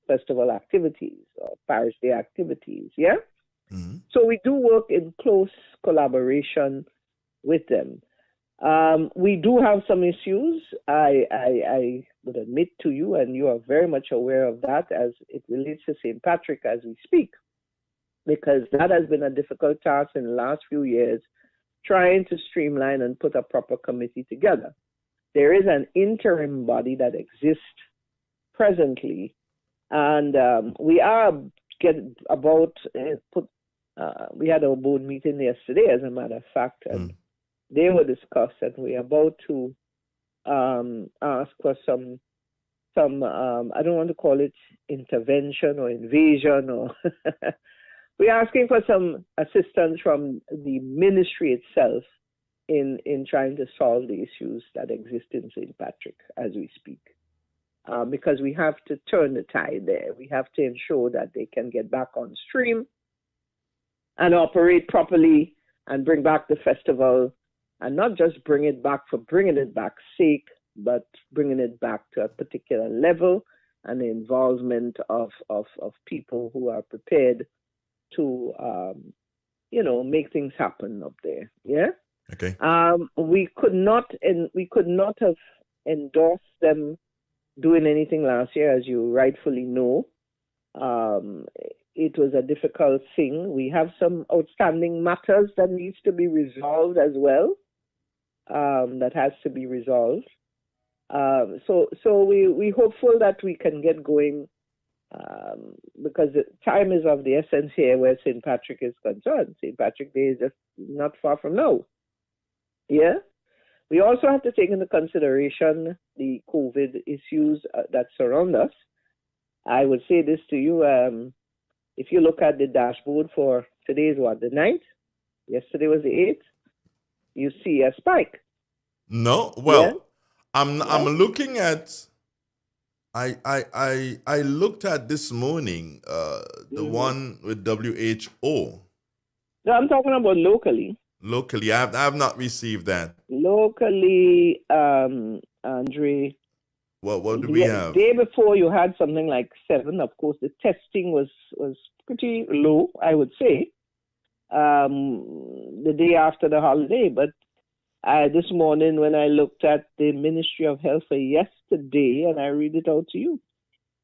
festival activities or parish day activities, yeah? So we do work in close collaboration with them. We do have some issues, I would admit to you, and you are very much aware of that as it relates to St. Patrick as we speak, because that has been a difficult task in the last few years, trying to streamline and put a proper committee together. There is an interim body that exists presently, and we are we had our board meeting yesterday, as a matter of fact, and they were discussed, and we're about to ask for some I don't want to call it intervention or invasion, or we're asking for some assistance from the ministry itself in trying to solve the issues that exist in St. Patrick as we speak. Because we have to turn the tide there. We have to ensure that they can get back on stream and operate properly and bring back the festival, and not just bring it back for bringing it back's sake, but bringing it back to a particular level and the involvement of people who are prepared to, make things happen up there. Yeah. Okay. We could not have endorsed them doing anything last year, as you rightfully know. It was a difficult thing. We have some outstanding matters that needs to be resolved as well. That has to be resolved. So we hopeful that we can get going, because the time is of the essence here where St. Patrick is concerned. St. Patrick Day is just not far from now. Yeah. We also have to take into consideration the COVID issues that surround us. I would say this to you, if you look at the dashboard for today's the 9th, yesterday was the 8th, you see a spike. No, well, I'm looking at, I looked at this morning, the one with WHO. No, I'm talking about locally. Locally, I have not received that. Locally, Andre. What do we have? The day before you had something like 7. Of course, the testing was pretty low, I would say. The day after the holiday, but this morning when I looked at the Ministry of Health for yesterday, and I read it out to you,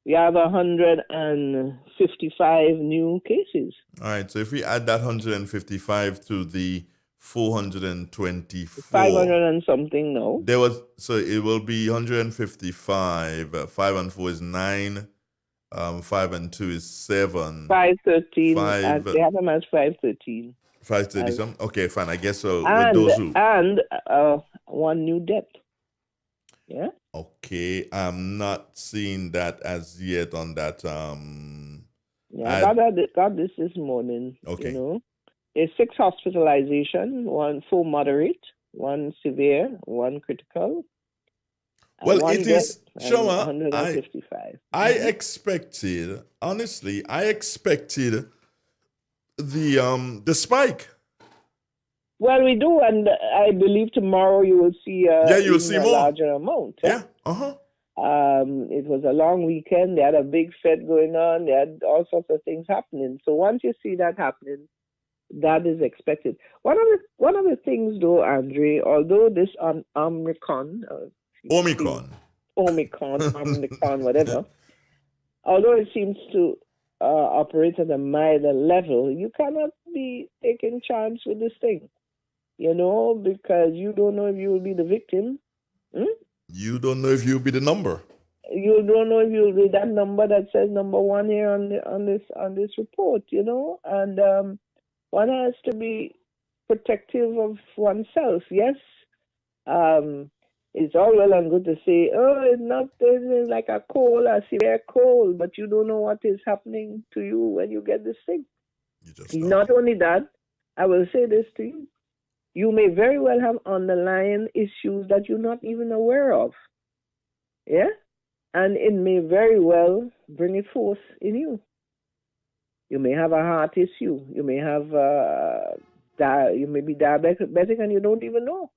We have 155 new cases. All right, so if we add that 155 to the 424, 500 and something now. So it will be 155. 5 and 4 is 9. 5 and 2 is 7. 513. They 5. have them as 513. 530 some. Okay, fine. I guess so. And, with those who. And one new death. Yeah. Okay, I'm not seeing that as yet on that. Yeah, I got this morning. Okay. You know, there's 6 hospitalization, 4 moderate, 1 severe, 1 critical. Well, one it is, death, Shoma, 155. I expected, honestly, the spike. Well, we do, and I believe tomorrow you will see you'll see more. larger amount. Yeah. It was a long weekend. They had a big fete going on. They had all sorts of things happening. So once you see that happening, that is expected. One of the things, though, Andre, although this Omicron, whatever, although it seems to operate at a milder level, you cannot be taking chance with this thing, because you don't know if you will be the victim. You don't know if you'll be the number. You don't know if you'll be that number that says number 1 here on this report, and one has to be protective of oneself. Yes, it's all well and good to say, it's like a cold, a severe cold, but you don't know what is happening to you when you get this thing. Not only that, I will say this to you. You may very well have underlying issues that you're not even aware of. Yeah? And it may very well bring it forth in you. You may have a heart issue. You may have, you may be diabetic and you don't even know.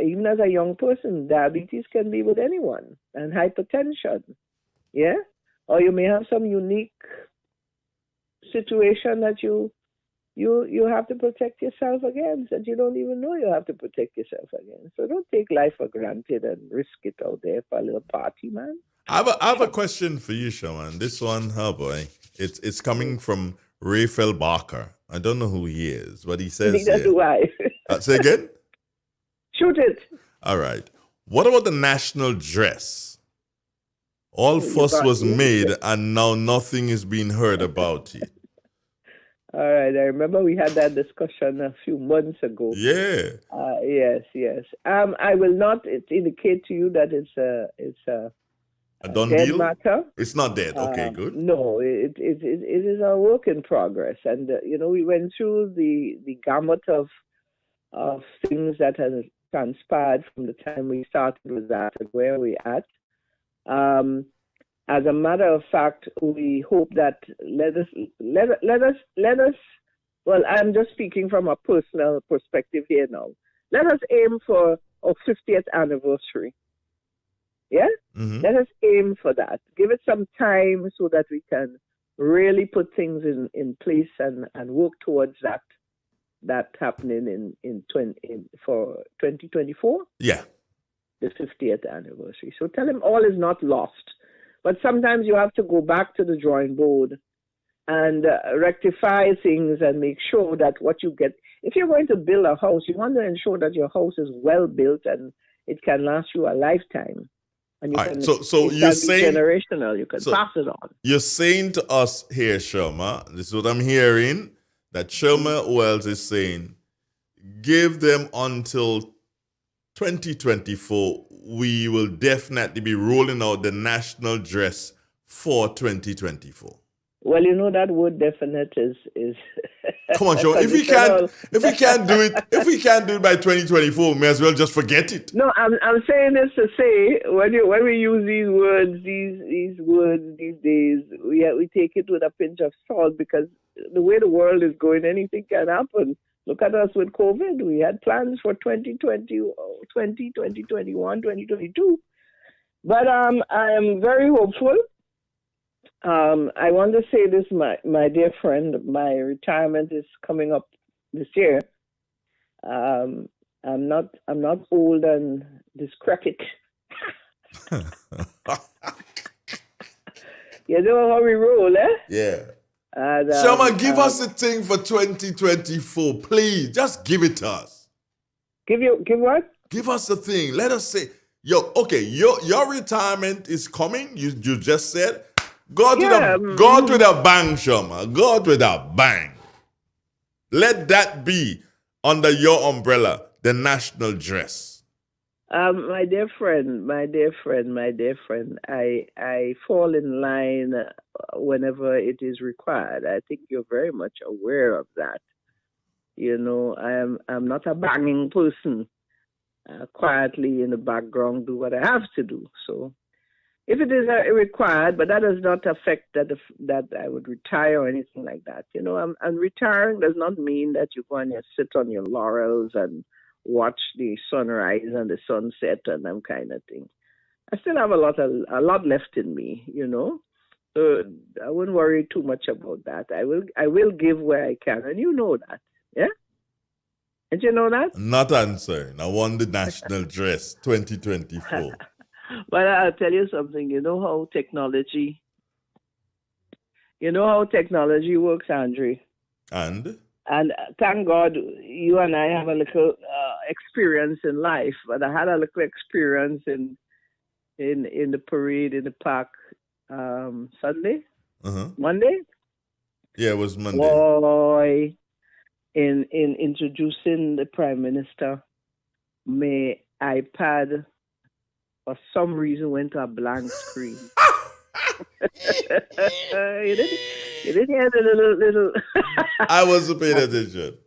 Even as a young person, diabetes can be with anyone, and hypertension. Yeah? Or you may have some unique situation that you have to protect yourself against, and you don't even know you have to protect yourself against. So don't take life for granted and risk it out there for a little party, man. I have a question for you, Shaman. This one, oh boy, it's coming from Raphael Barker. I don't know who he is, but he says. Neither do I. Say again. Shoot it. All right. What about the national dress? All fuss was made, and now nothing is being heard about it. All right, I remember we had that discussion a few months ago. Yeah. Yes. I will not indicate to you that it's a done dead deal? matter. It's not dead. Okay, good. No, it is a work in progress, and we went through the gamut of things that has transpired from the time we started with that and where we're at. As a matter of fact, we hope that let us. Well, I'm just speaking from a personal perspective here now. Let us aim for our 50th anniversary. Yeah, Let us aim for that. Give it some time so that we can really put things in place and work towards that happening for 2024. Yeah, the 50th anniversary. So tell him all is not lost. But sometimes you have to go back to the drawing board and rectify things and make sure that what you get, if you're going to build a house, you want to ensure that your house is well built and it can last you a lifetime. And you can, so you're saying generational, you can pass it on. You're saying to us here, Sherma, this is what I'm hearing, that Sherma Wells is saying, give them until 2024, we will definitely be rolling out the national dress for 2024. Well, that word definite is Come on, Sean. If we can't do it by 2024, we may as well just forget it. No, I'm saying this to say when we use these words these days, we take it with a pinch of salt, because the way the world is going, anything can happen. Look at us with COVID. We had plans for 2020, 2021, 2022. But I am very hopeful. I want to say this, my dear friend, my retirement is coming up this year. I'm not old and decrepit. You know how we roll, eh? Yeah. And, Sherman, give us a thing for 2024, please. Just give it to us. Give what? Give us a thing. Let us say, your retirement is coming. You just said, God with a bang, Sherman. God with a bang. Let that be under your umbrella, the national dress. My dear friend, I fall in line whenever it is required. I think you're very much aware of that. You know, I'm not a banging person. Quietly in the background, do what I have to do. So, if it is required, but that does not affect that I would retire or anything like that. You know, and retiring does not mean that you go and sit on your laurels and watch the sunrise and the sunset and that kind of thing. I still have a lot left in me, you know. So I wouldn't worry too much about that. I will give where I can, and you know that, yeah. Did you know that? Not answering. I won the national dress 2024. But I'll tell you something. You know how technology works, Andre. And thank God you and I have a little experience in life. But I had a little experience in the parade in the park Sunday, Monday. Yeah, it was Monday. Boy, in introducing the Prime Minister, my iPad for some reason went to a blank screen. You didn't hear the little I wasn't paying attention.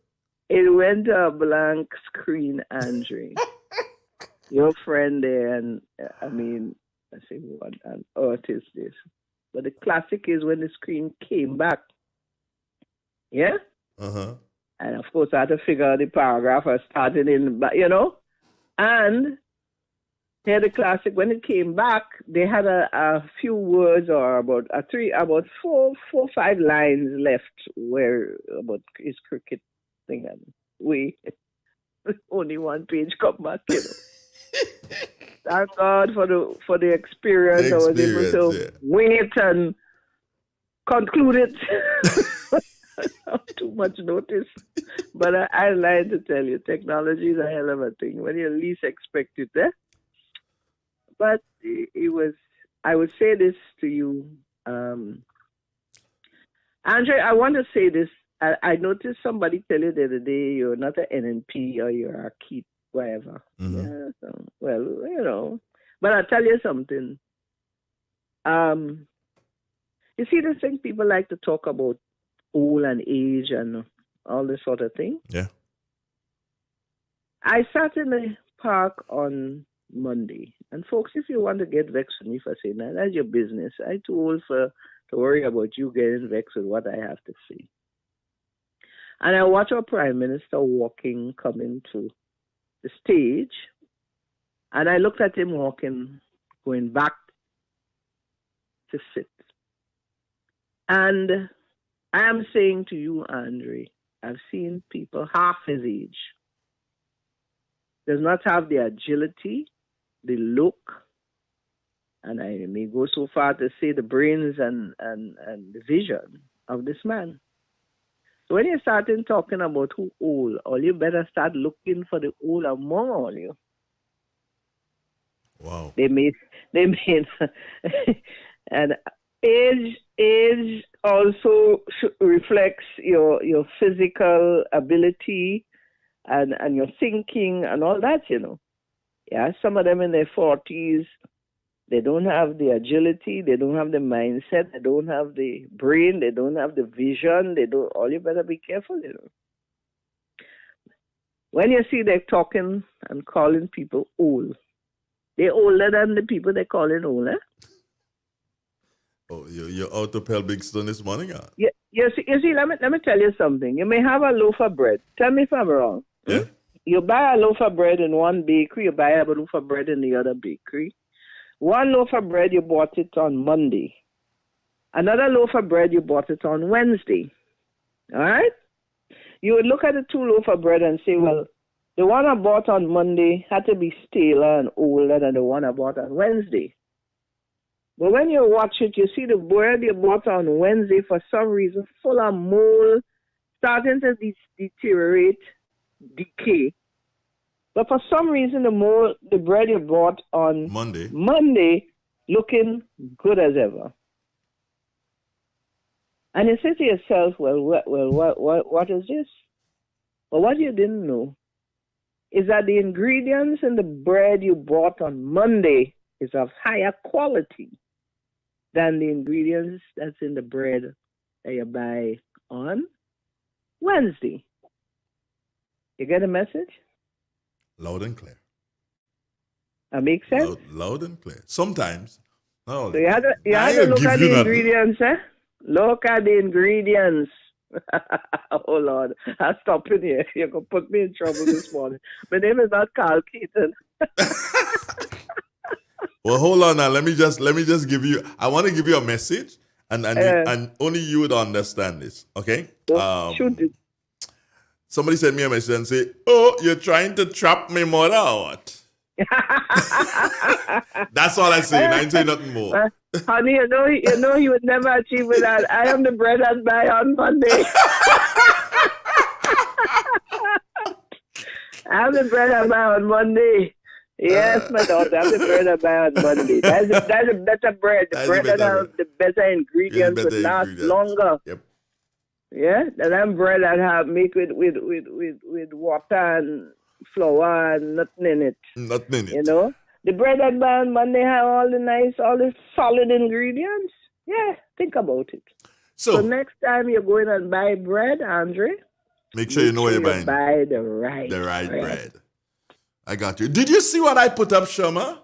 It went to a blank screen, Andre. Your friend there, and I say, what on earth is this? But the classic is when the screen came back. Yeah? And of course, I had to figure out the paragraph I started in, you know? And here the classic, when it came back, they had a few words or about 4 or 5 lines left where about his cricket thing, and we only one page come back, you know. Thank God for the experience. I was able to wait and conclude it. Not too much notice. But I like to tell you, technology is a hell of a thing when you least expect it, eh? But it was, I would say this to you, Andre, I want to say this. I noticed somebody tell you the other day you're not an NNP or you're a Keith, whatever. Yeah, so, well, you know. But I'll tell you something. You see this thing people like to talk about old and age and all this sort of thing? Yeah. I sat in the park on Monday. And folks, if you want to get vexed with me for saying that, that's your business. I'm too old to worry about you getting vexed with what I have to say. And I watched our Prime Minister coming to the stage. And I looked at him walking, going back to sit. And I am saying to you, Andre, I've seen people half his age does not have the agility, the look, and I may go so far to say the brains and the vision of this man. So when you start talking about who old, all you better start looking for the old among all you. Wow. They may and age also reflects your physical ability and your thinking and all that, you know. Yeah, some of them in their 40s, they don't have the agility, they don't have the mindset, they don't have the brain, they don't have the vision, all you better be careful, you know. When you see they're talking and calling people old, they're older than the people they're calling old, eh? Oh, you're out of Pelbigstone this morning, huh? Yeah, you see, let me tell you something. You may have a loaf of bread. Tell me if I'm wrong. Yeah. You buy a loaf of bread in one bakery, you buy a loaf of bread in the other bakery. One loaf of bread, you bought it on Monday. Another loaf of bread, you bought it on Wednesday. All right? You would look at the 2 loaves of bread and say, well, the one I bought on Monday had to be staler and older than the one I bought on Wednesday. But when you watch it, you see the bread you bought on Wednesday for some reason full of mold, starting to deteriorate, decay. But for some reason, the bread you bought on Monday looking good as ever. And you say to yourself, well, what is this? Well, what you didn't know is that the ingredients in the bread you bought on Monday is of higher quality than the ingredients that's in the bread that you buy on Wednesday. You get a message? Loud and clear. That makes sense? Loud and clear. Sometimes. No. So you had to look at the ingredients, eh? Look at the ingredients. Oh, Lord. I'm stopping here. You're going to put me in trouble this morning. My name is not Carl Keaton. Well, hold on now. Let me just give you. I want to give you a message, and only you would understand this. Okay? Shoot it. Somebody sent me a message and say, "Oh, you're trying to trap me more out." That's all I say. I ain't say nothing more. Honey, you know you would never achieve with that. I am the bread I buy on Monday. I'm the bread I buy on Monday. Yes, my daughter, I'm the bread I buy on Monday. That's a better bread. The bread that has the better ingredients would last longer. Yep. Yeah, and I'm bread that have make with water and flour and nothing in it. Nothing in it. You know? The bread I buy on Monday have all the solid ingredients. Yeah, think about it. So next time you're going and buy bread, Andre, make sure you know what you're buying. Buy the right bread. I got you. Did you see what I put up, Shoma?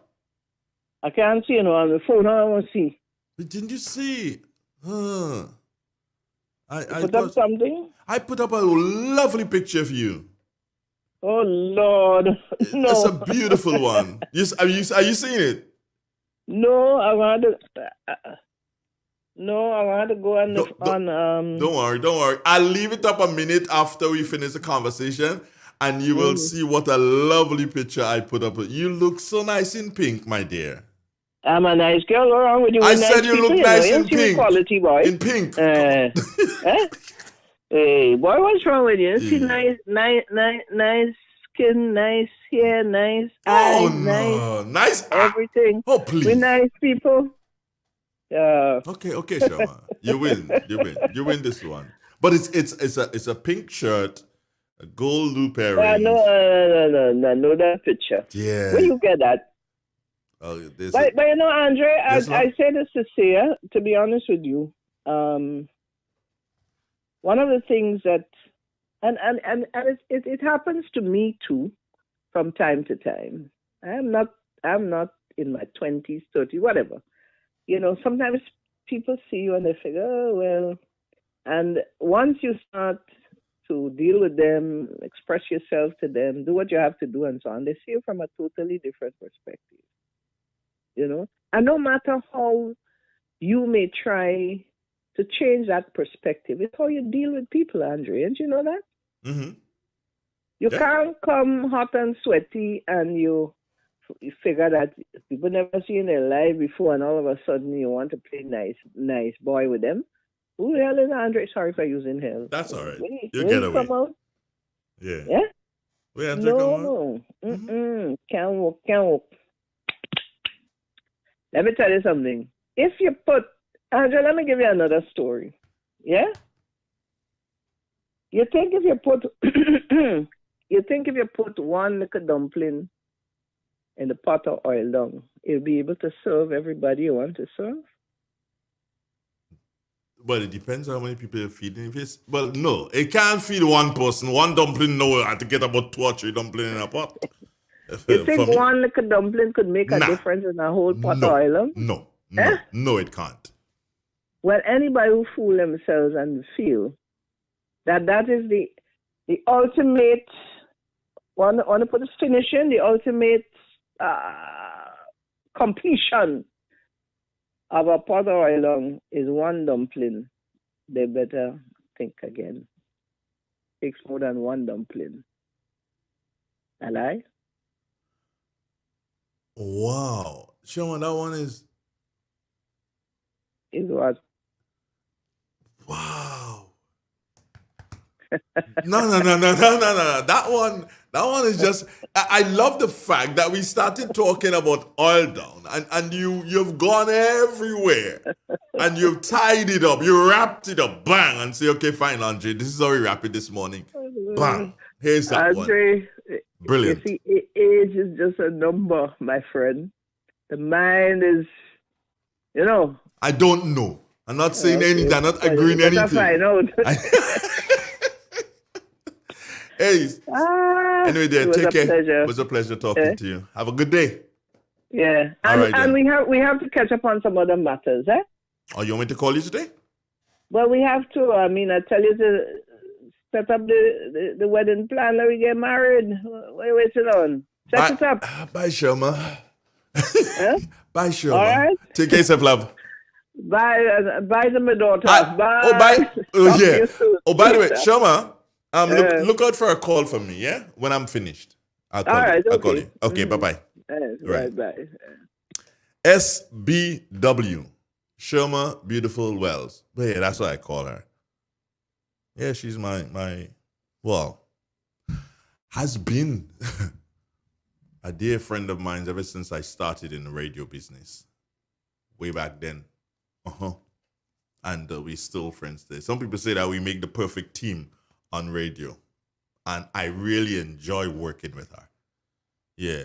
I can't see on the phone. I want to see. But didn't you see? I put up something? I put up a lovely picture of you. Oh, Lord. No. It's a beautiful one. Are you seeing it? No, I want to go on Don't worry. I'll leave it up a minute after we finish the conversation, and you will see what a lovely picture I put up. You look so nice in pink, my dear. I'm a nice girl. What's wrong with you? I said you look nice in pink. Quality, boy. In pink. Hey, boy, what's wrong with you? You see nice skin, nice hair, nice eyes, nice everything. Oh, please. We're nice people. Okay, Shama. You win this one. But it's a pink shirt, a gold loop earrings. No, that picture. Yeah. Where you get that? Oh, but you know, Andre, I say this to say, to be honest with you, one of the things that, and it happens to me too, from time to time. I'm not in my 20s, 30s, whatever. You know, sometimes people see you and they figure, oh, well, and once you start to deal with them, express yourself to them, do what you have to do and so on, they see you from a totally different perspective. You know, and no matter how you may try to change that perspective, it's how you deal with people, Andre. And you know that? Mm-hmm. You can't come hot and sweaty and you figure that people never seen in their life before, and all of a sudden you want to play nice boy with them. Who the hell is Andre? Sorry for using hell. That's all right. You get away. Come out? Yeah. Yeah? No. Can't walk. Let me tell you something. If you put, Andre, let me give you another story. Yeah? You think if you put one little dumpling in the pot of oil down, you'll be able to serve everybody you want to serve? Well, it depends on how many people you're feeding. No, it can't feed one person. One dumpling, no, I have to get about 2 or 3 dumplings in a pot. You think one little dumpling could make a difference in a whole pot of oil? No, it can't. Well, anybody who fool themselves and feel that is the ultimate, want to put a finish in, the ultimate completion of a pot of oil is one dumpling. They better think again. Takes more than one dumpling. A lie? Wow. Shoma, that one is It was. Wow. No. That one is just. I love the fact that we started talking about oil down, and you've gone everywhere, and you've tied it up, you wrapped it up, bang, and say, okay, fine, Andre, this is how we wrap it this morning. Bang. Here's that Andre, one. Brilliant. You see, age is just a number, my friend. The mind is, I don't know. I'm not saying anything. I'm not agreeing anything. That's I know. Hey. Anyway, dear, take care. Pleasure. It was a pleasure talking to you. Have a good day. Yeah. All right, and we have to catch up on some other matters, eh? Oh, you want me to call you today? Well, we have to. I mean, I tell you to set up the wedding plan. Let me get married. What are you waiting on? Set it up. Bye, Sherma. Bye, Sherma. All right. Take care, yourself, love. Bye to my daughter. Bye. Oh, bye. Oh, yeah. Oh, by the way, Later. Sherma, look out for a call from me, yeah? When I'm finished. I'll call you. Right, I'll call you. Okay, bye-bye. Right. Bye. SBW. Sherma Beautiful Wells. But yeah, that's what I call her. Yeah, she's has been a dear friend of mine ever since I started in the radio business. Way back then. And we're still friends today. Some people say that we make the perfect team on radio. And I really enjoy working with her. Yeah,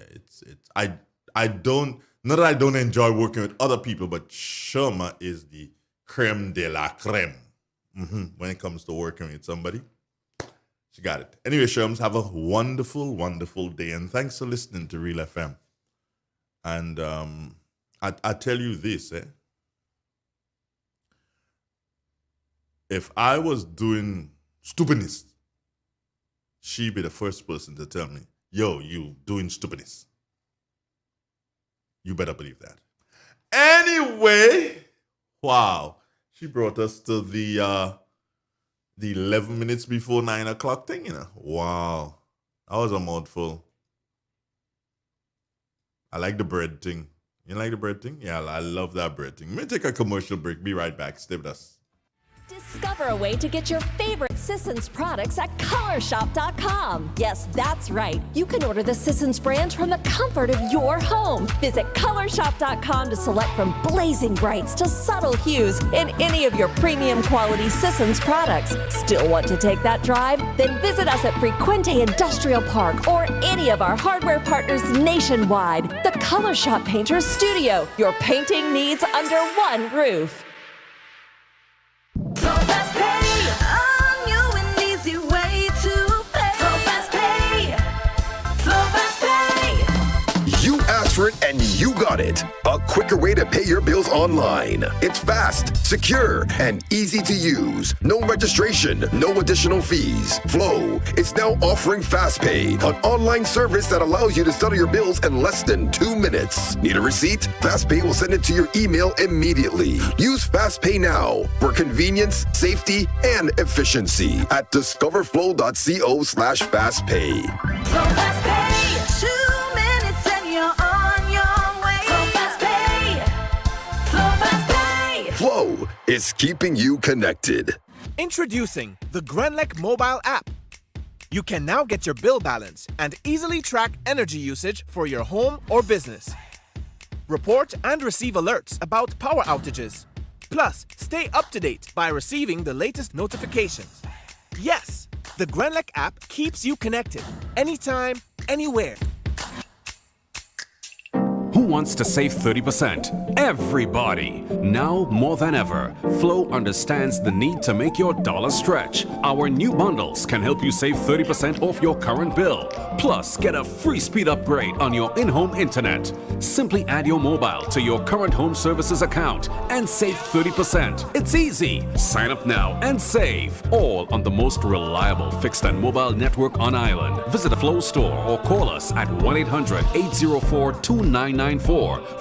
I don't, not that I don't enjoy working with other people, but Sherma is the creme de la creme. When it comes to working with somebody. She got it. Anyway, Sherms, have a wonderful, wonderful day. And thanks for listening to Real FM. And I tell you this, if I was doing stupidness, she'd be the first person to tell me, yo, you doing stupidness. You better believe that. Anyway, wow. She brought us to the 11 minutes before 9 o'clock thing, Wow. That was a mouthful. I like the bread thing. You like the bread thing? Yeah, I love that bread thing. Let me take a commercial break. Be right back. Stay with us. Discover a way to get your favorite Sissons products at colorshop.com. Yes, that's right. You can order the Sissons brand from the comfort of your home. Visit colorshop.com to select from blazing brights to subtle hues in any of your premium quality Sissons products. Still want to take that drive? Then visit us at Frequente Industrial Park or any of our hardware partners nationwide. The Color Shop Painters Studio. Your painting needs under one roof. Fast Pay, a new and easy way to pay. Fast Pay, Fast Pay. You asked for it and you got it. A quicker way to pay your bills online. It's fast, secure, and easy to use. No registration, no additional fees. Flow is now offering FastPay, an online service that allows you to settle your bills in less than 2 minutes. Need a receipt? FastPay will send it to your email immediately. Use FastPay now for convenience, safety, and efficiency at discoverflow.co/fastpay. So Fast Pay, 2 minutes and you're on your way. So Fast Pay, so Fast Pay. Flow is keeping you connected. Introducing the Grenlak Mobile App. You can now get your bill balance and easily track energy usage for your home or business. Report and receive alerts about power outages. Plus, stay up to date by receiving the latest notifications. Yes, the Grenlak app keeps you connected anytime, anywhere. Who wants to save 30%? Everybody! Now more than ever, Flow understands the need to make your dollar stretch. Our new bundles can help you save 30% off your current bill. Plus, get a free speed upgrade on your in-home internet. Simply add your mobile to your current home services account and save 30%. It's easy. Sign up now and save. All on the most reliable fixed and mobile network on island. Visit a Flow store or call us at 1-800-804-2994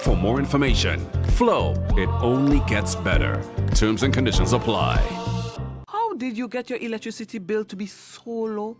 for more information. Flow, it only gets better. Terms and conditions apply. How did you get your electricity bill to be so low?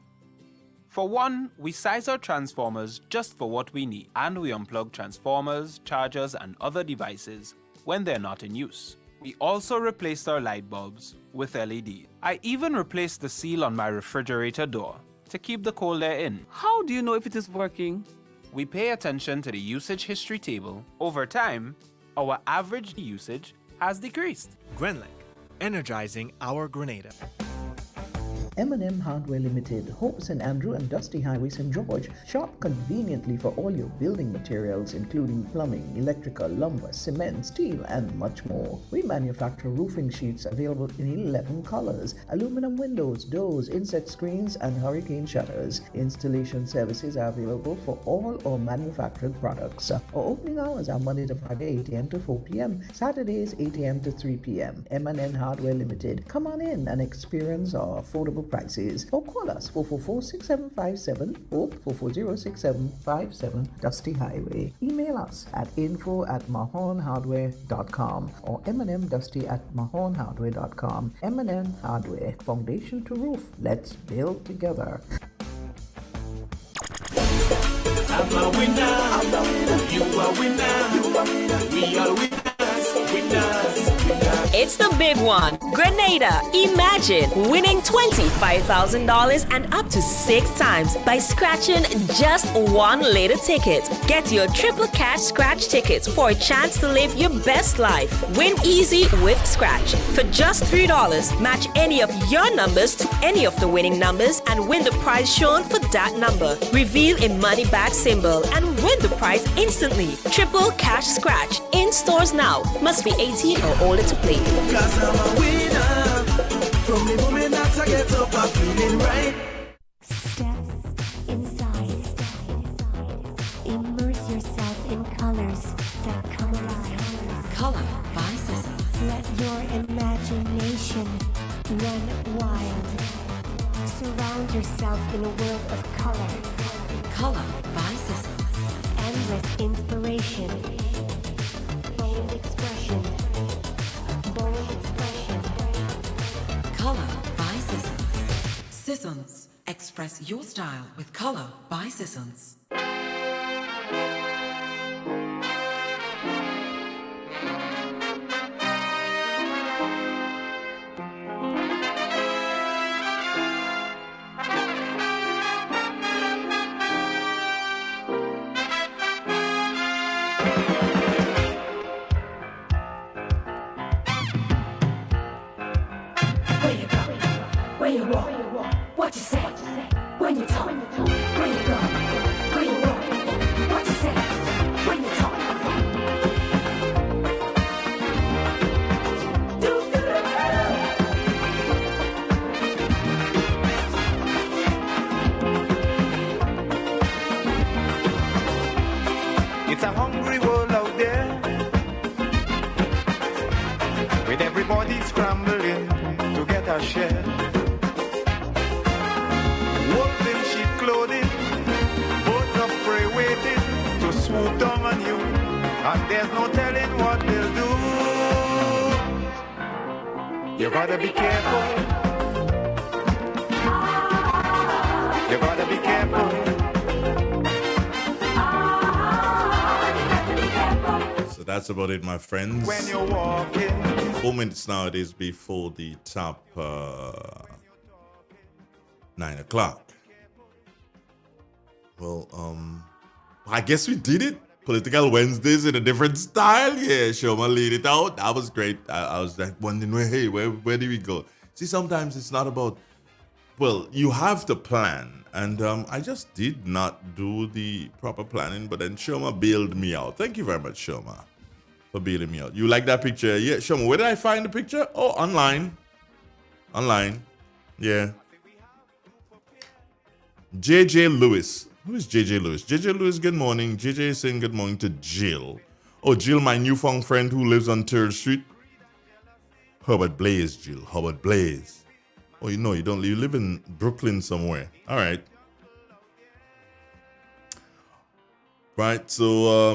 For one, we size our transformers just for what we need, and we unplug transformers, chargers, and other devices when they're not in use. We also replaced our light bulbs with LED. I even replaced the seal on my refrigerator door to keep the cold air in. How do you know if it is working? We pay attention to the usage history table. Over time, our average usage has decreased. Grenlak, energizing our Grenada. M&M Hardware Limited, Hope St. Andrew and Dusty Highway, St. George. Shop conveniently for all your building materials, including plumbing, electrical, lumber, cement, steel, and much more. We manufacture roofing sheets available in 11 colors, aluminum windows, doors, insect screens, and hurricane shutters. Installation services are available for all our manufactured products. Our opening hours are Monday to Friday, 8 a.m. to 4 p.m., Saturdays, 8 a.m. to 3 p.m. M&M Hardware Limited. Come on in and experience our affordable prices, or call us 444-6757 or 440-6757 Dusty Highway. Email us at info@mahonhardware.com or mnmdusty@mahonhardware.com. M&M Hardware, foundation to roof. Let's build together. I'm a winner, you a winner, we are winners. It's the big one. Grenada. Imagine winning $25,000 and up to 6 times by scratching just one little ticket. Get your triple cash scratch tickets for a chance to live your best life. Win easy with Scratch. For just $3, match any of your numbers to any of the winning numbers and win the prize shown for that number. Reveal a money back symbol and win the prize instantly. Triple cash scratch. In stores now. Must be 18 or older to play. Cause I'm a winner. From the moment that I get up, I'm feeling right. Step inside. Immerse yourself in colors that come alive. Color by Sissons. Let your imagination run wild. Surround yourself in a world of color. Color by Sissons. Endless inspiration. Bold expression. Color by Sissons. Sissons. Express your style with Color by Sissons. Where you walk, what you say, when you talk, where you go, where you walk, what you say, when you talk. It's a hungry world out there, with everybody scrambling to get a share. Wolves in sheep clothing, birds of prey waiting to swoop down on you, and there's no telling what they'll do. You gotta be careful. You gotta be careful. So that's about it, my friends. When you're walking. 4 minutes nowadays before the top 9 o'clock. Well, I guess we did it. Political Wednesdays in a different style. Yeah, Shoma laid it out. That was great. I was like wondering, hey, where do we go? See, sometimes it's not about, well, you have to plan. And I just did not do the proper planning, but then Shoma bailed me out. Thank you very much, Shoma, for bailing me out. You like that picture? Yeah, Shoma, where did I find the picture? Oh, online. Online. Yeah. JJ Lewis. Who is JJ Lewis? JJ Lewis, good morning. JJ is saying good morning to Jill. Oh, Jill, my newfound friend who lives on 3rd Street. Herbert Blaze, Jill. Herbert Blaze. Oh, you know, you don't. You live in Brooklyn somewhere. All right. Right, so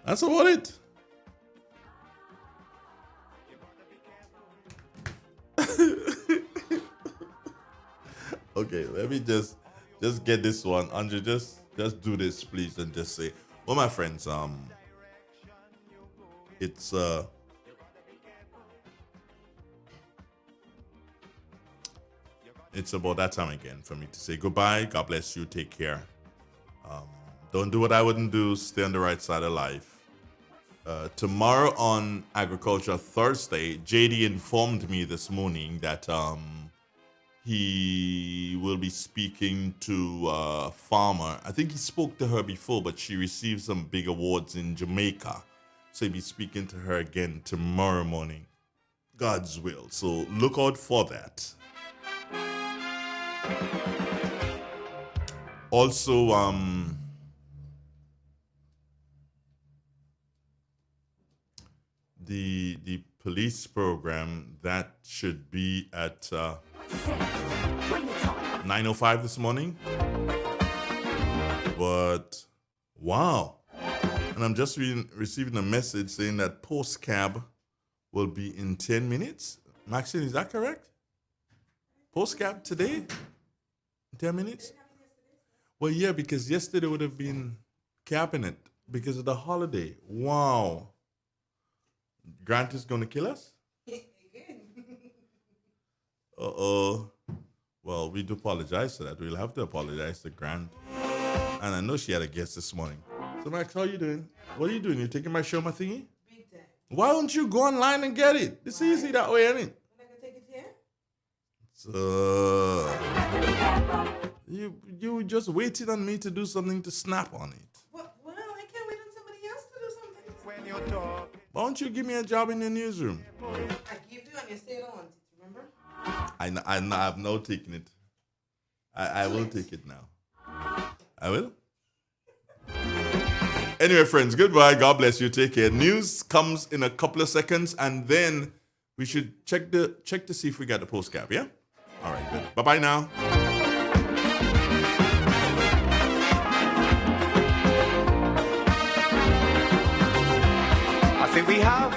that's about it. Okay, let me just get this one. Andre, just do this, please, and just say, well, my friends, it's it's about that time again for me to say goodbye. God bless you. Take care. Don't do what I wouldn't do. Stay on the right side of life. Tomorrow on Agriculture Thursday, JD informed me this morning that he will be speaking to a farmer. I think he spoke to her before, but she received some big awards in Jamaica. So he'll be speaking to her again tomorrow morning. God's will. So look out for that. Also, the police program that should be at 9:05 this morning. But wow. And I'm just receiving a message saying that post cab will be in 10 minutes. Maxine, is that correct? Post cab today? 10 minutes? Well, yeah, because yesterday would have been cabinet because of the holiday. Wow. Grant is going to kill us? Uh-oh. Well, we do apologize for that. We'll have to apologize to Grant. And I know she had a guest this morning. So, Max, how are you doing? What are you doing? You taking my show, my thingy? Why don't you go online and get it? It's easy that way, isn't it? I can take it here? So, you just waited on me to do something to snap on it. Well, I can't wait on somebody else to do something. When you talk. Why don't you give me a job in the newsroom? I give you and you say I don't want it, remember? I've now taken it. I will take it now. I will? Anyway, friends, goodbye. God bless you. Take care. News comes in a couple of seconds, and then we should check to see if we got the post cap, yeah? All right, good. Bye-bye now. I say we have